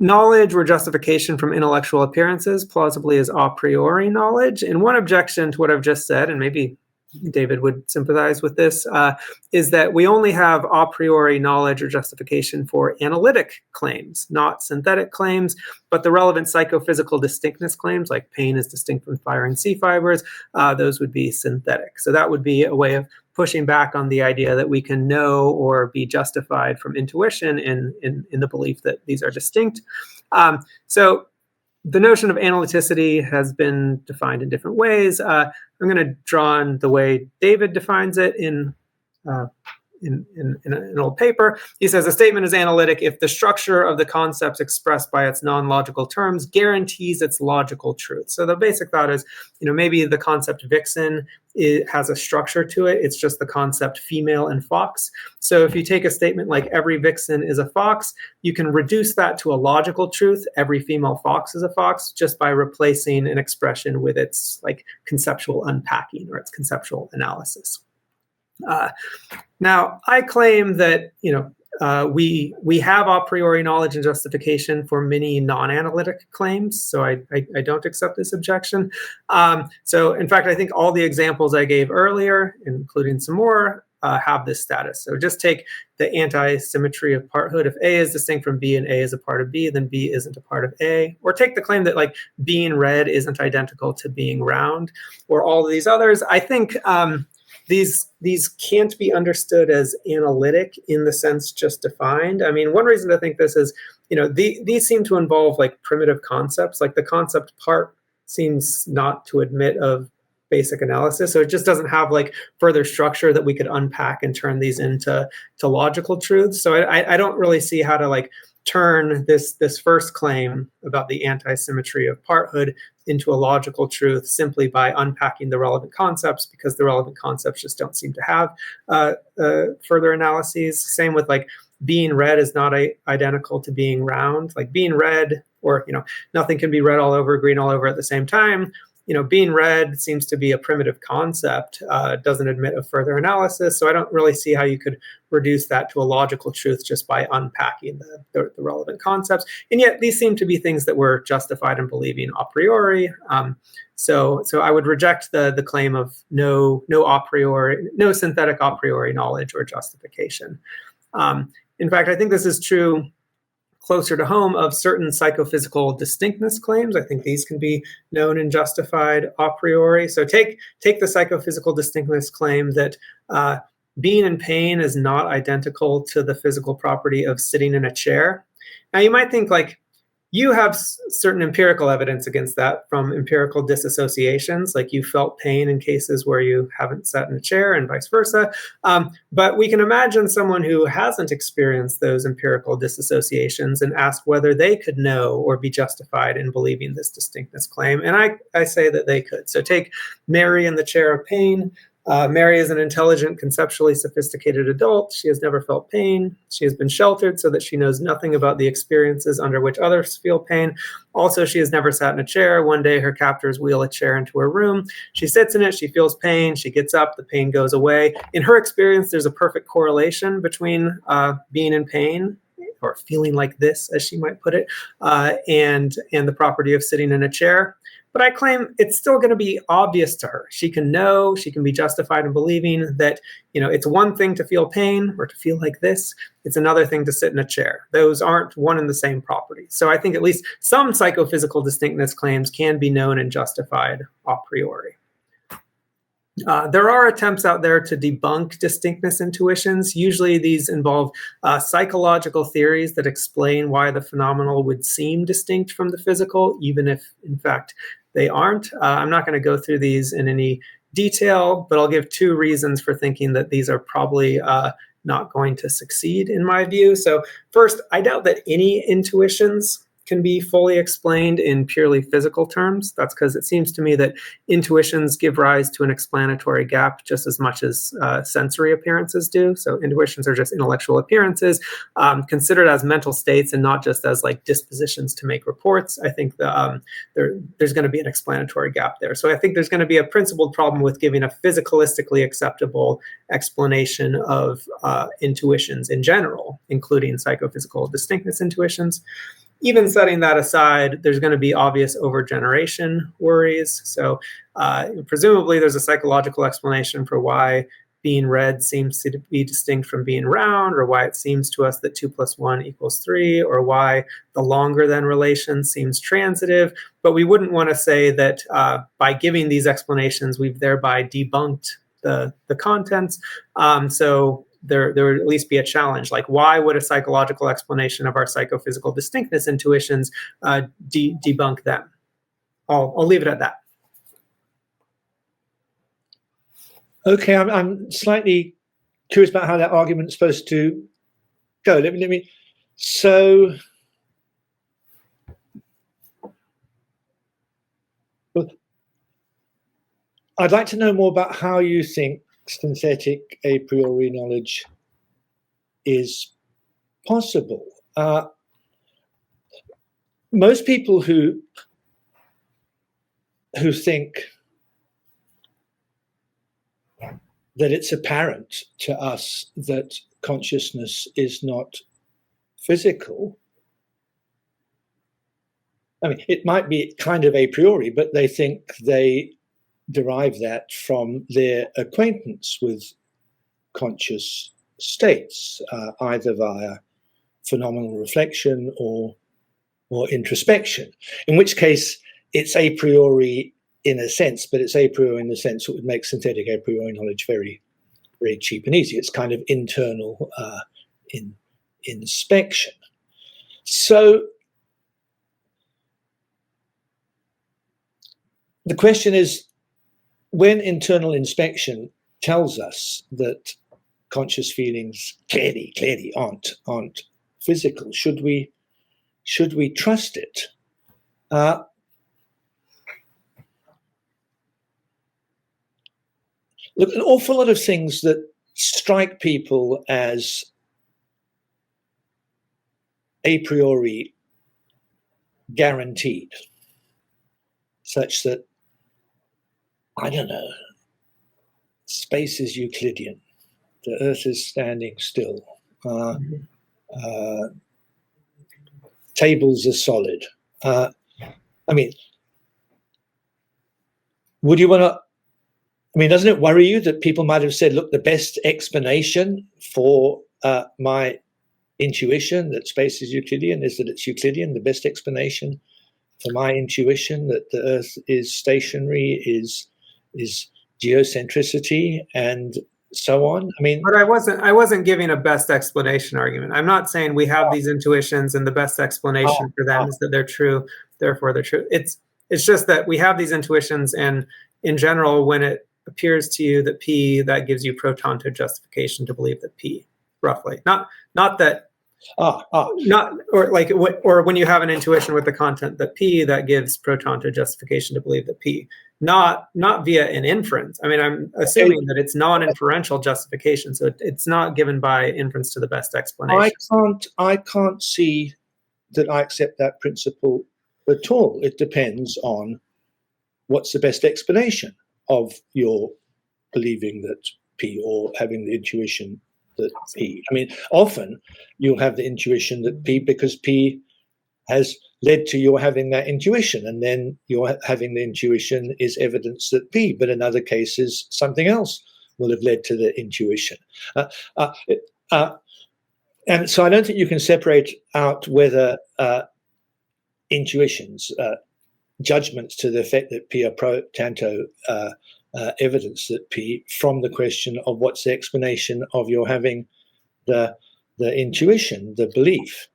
knowledge or justification from intellectual appearances plausibly is a priori knowledge. And one objection to what I've just said, and maybe David would sympathize with this, is that we only have a priori knowledge or justification for analytic claims, not synthetic claims, but the relevant psychophysical distinctness claims, like pain is distinct from fire and C fibers, those would be synthetic. So that would be a way of pushing back on the idea that we can know or be justified from intuition in the belief that these are distinct. So the notion of analyticity has been defined in different ways. I'm going to draw on the way David defines it in an old paper. He says a statement is analytic if the structure of the concepts expressed by its non-logical terms guarantees its logical truth. So the basic thought is, maybe the concept vixen has a structure to it. It's just the concept female and fox. So if you take a statement like every vixen is a fox, you can reduce that to a logical truth. Every female fox is a fox, just by replacing an expression with its like conceptual unpacking or its conceptual analysis. Now, I claim that we have a priori knowledge and justification for many non-analytic claims, so I don't accept this objection. So, in fact, I think all the examples I gave earlier, including some more, have this status. So just take the anti-symmetry of parthood. If A is distinct from B and A is a part of B, then B isn't a part of A. Or take the claim that like being red isn't identical to being round, or all of these others. I think these can't be understood as analytic in the sense just defined. I mean, one reason to think this is, these seem to involve like primitive concepts. Like the concept part seems not to admit of basic analysis. So it just doesn't have like further structure that we could unpack and turn these into logical truths. So I don't really see how to like turn this first claim about the anti-symmetry of parthood into a logical truth simply by unpacking the relevant concepts, because the relevant concepts just don't seem to have further analyses. Same with like being red is not identical to being round. Like being red, or nothing can be red all over, green all over at the same time. Being red seems to be a primitive concept, doesn't admit of further analysis. So I don't really see how you could reduce that to a logical truth just by unpacking the relevant concepts. And yet these seem to be things that we're justified in believing a priori. So I would reject the claim of no synthetic a priori knowledge or justification. In fact, I think this is true closer to home of certain psychophysical distinctness claims. I think these can be known and justified a priori. So take the psychophysical distinctness claim that being in pain is not identical to the physical property of sitting in a chair. Now you might think like you have certain empirical evidence against that from empirical disassociations, like you felt pain in cases where you haven't sat in a chair and vice versa. But we can imagine someone who hasn't experienced those empirical disassociations and ask whether they could know or be justified in believing this distinctness claim. And I say that they could. So take Mary in the chair of pain. Mary is an intelligent, conceptually sophisticated adult. She has never felt pain. She has been sheltered so that she knows nothing about the experiences under which others feel pain. Also, she has never sat in a chair. One day, her captors wheel a chair into her room. She sits in it. She feels pain. She gets up. The pain goes away. In her experience, there's a perfect correlation between being in pain, or feeling like this, as she might put it, and the property of sitting in a chair. But I claim it's still going to be obvious to her. She can know, she can be justified in believing that, it's one thing to feel pain or to feel like this. It's another thing to sit in a chair. Those aren't one and the same property. So I think at least some psychophysical distinctness claims can be known and justified a priori. There are attempts out there to debunk distinctness intuitions. Usually these involve psychological theories that explain why the phenomenal would seem distinct from the physical, even if, in fact, they aren't. I'm not going to go through these in any detail, but I'll give two reasons for thinking that these are probably not going to succeed, in my view. So first, I doubt that any intuitions can be fully explained in purely physical terms. That's because it seems to me that intuitions give rise to an explanatory gap just as much as sensory appearances do. So intuitions are just intellectual appearances considered as mental states and not just as like dispositions to make reports. I think there's going to be an explanatory gap there. So I think there's going to be a principled problem with giving a physicalistically acceptable explanation of intuitions in general, including psychophysical distinctness intuitions. Even setting that aside, there's going to be obvious overgeneration worries. So presumably there's a psychological explanation for why being red seems to be distinct from being round, or why it seems to us that 2 + 1 = 3, or why the longer than relation seems transitive. But we wouldn't want to say that by giving these explanations, we've thereby debunked the contents. So there would at least be a challenge. Like, why would a psychological explanation of our psychophysical distinctness intuitions debunk them? I'll leave it at that. Okay, I'm slightly curious about how that argument's supposed to go. Let me. So, I'd like to know more about how you think synthetic a priori knowledge is possible. Most people who think that it's apparent to us that consciousness is not physical, I mean, it might be kind of a priori, but they think they derive that from their acquaintance with conscious states, either via phenomenal reflection or introspection, in which case it's a priori in a sense, but it's a priori in the sense that would make synthetic a priori knowledge very, very cheap and easy. It's kind of internal inspection. So the question is, when internal inspection tells us that conscious feelings clearly aren't physical, should we trust it? Look, an awful lot of things that strike people as a priori guaranteed, such that, I don't know, space is Euclidean, the Earth is standing still, tables are solid. I mean, would you want to? I mean, doesn't it worry you that people might have said, look, the best explanation for my intuition that space is Euclidean is that it's Euclidean. The best explanation for my intuition that the Earth is stationary is geocentricity and so on. I mean, but I wasn't giving a best explanation argument. I'm not saying we have these intuitions and the best explanation for them is that they're true, therefore they're true. It's just that we have these intuitions, and in general, when it appears to you that P, that gives you proton-to justification to believe that P, roughly. Not that. Not or when you have an intuition with the content that P, that gives proton-to justification to believe that P. Not via an inference. I mean, I'm assuming that it's non-inferential justification, so it's not given by inference to the best explanation. I can't see that I accept that principle at all. It depends on what's the best explanation of your believing that P or having the intuition that P. I mean, often you'll have the intuition that P because P has led to your having that intuition, and then your having the intuition is evidence that P, but in other cases, something else will have led to the intuition. And so I don't think you can separate out whether intuitions, judgments to the effect that P are pro tanto evidence that P from the question of what's the explanation of your having the intuition, the belief.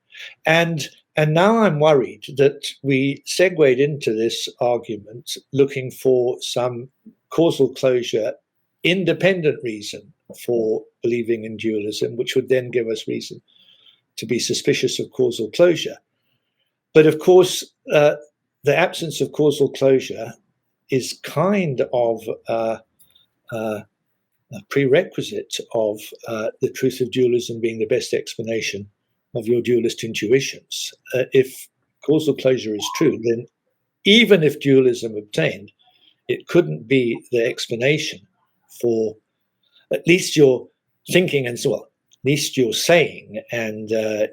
And now I'm worried that we segued into this argument looking for some causal closure, independent reason for believing in dualism, which would then give us reason to be suspicious of causal closure. But of course, the absence of causal closure is kind of a prerequisite of the truth of dualism being the best explanation of your dualist intuitions. If causal closure is true, then even if dualism obtained, it couldn't be the explanation for at least your thinking and so on. At least you're saying and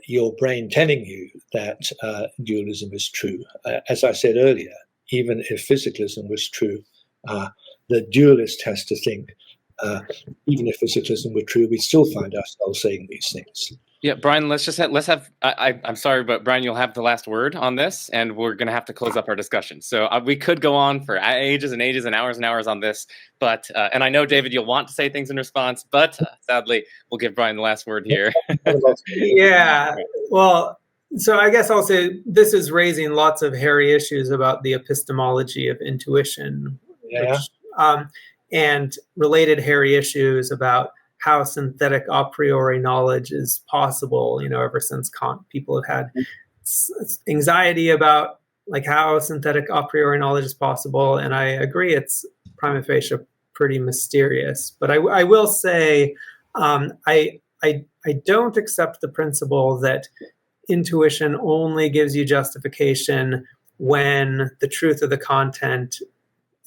your brain telling you that dualism is true. As I said earlier, even if physicalism was true, the dualist has to think, even if physicalism were true, we still find ourselves saying these things. Yeah, Brian, let's have, I'm sorry, but Brian, you'll have the last word on this, and we're going to have to close up our discussion. So we could go on for ages and ages and hours on this, but, and I know, David, you'll want to say things in response, but sadly, we'll give Brian the last word here. Yeah, well, so I guess I'll say this is raising lots of hairy issues about the epistemology of intuition, Yeah. And related hairy issues about how synthetic a priori knowledge is possible. Ever since Kant, people have had anxiety about like how synthetic a priori knowledge is possible, and I agree it's prima facie pretty mysterious. But I will say I don't accept the principle that intuition only gives you justification when the truth of the content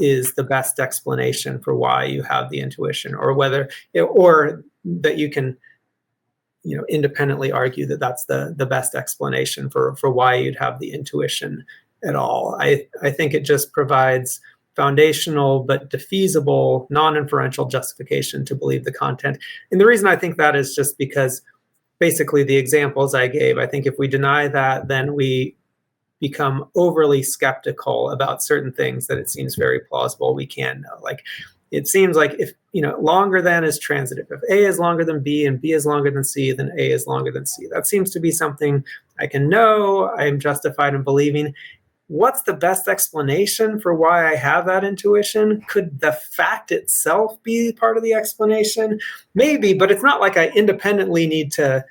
is the best explanation for why you have the intuition, or that you can, independently argue that that's the best explanation for why you'd have the intuition at all. I think it just provides foundational but defeasible, non-inferential justification to believe the content. And the reason I think that is just because basically the examples I gave, I think if we deny that, then we become overly skeptical about certain things that it seems very plausible we can know. Like, it seems like if, longer than is transitive. If A is longer than B and B is longer than C, then A is longer than C. That seems to be something I can know, I am justified in believing. What's the best explanation for why I have that intuition? Could the fact itself be part of the explanation? Maybe, but it's not like I independently need to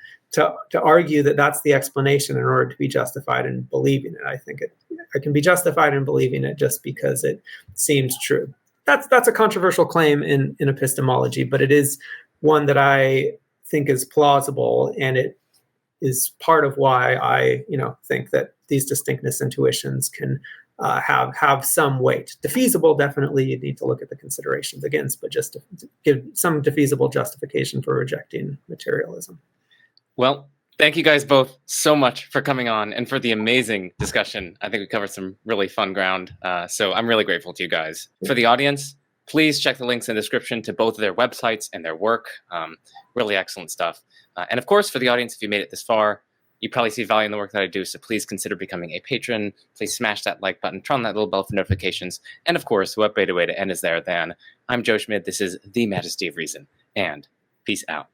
argue that that's the explanation in order to be justified in believing it. I think I can be justified in believing it just because it seems true. That's a controversial claim in epistemology, but it is one that I think is plausible, and it is part of why I think that these distinctness intuitions can have some weight. Defeasible, definitely, you need to look at the considerations against, but just to give some defeasible justification for rejecting materialism. Well, thank you guys both so much for coming on and for the amazing discussion. I think we covered some really fun ground. So I'm really grateful to you guys. For the audience, please check the links in the description to both of their websites and their work. Really excellent stuff. And of course, for the audience, if you made it this far, you probably see value in the work that I do. So please consider becoming a patron. Please smash that like button, turn on that little bell for notifications. And of course, what better way to end is there than I'm Joe Schmid. This is The Majesty of Reason, and peace out.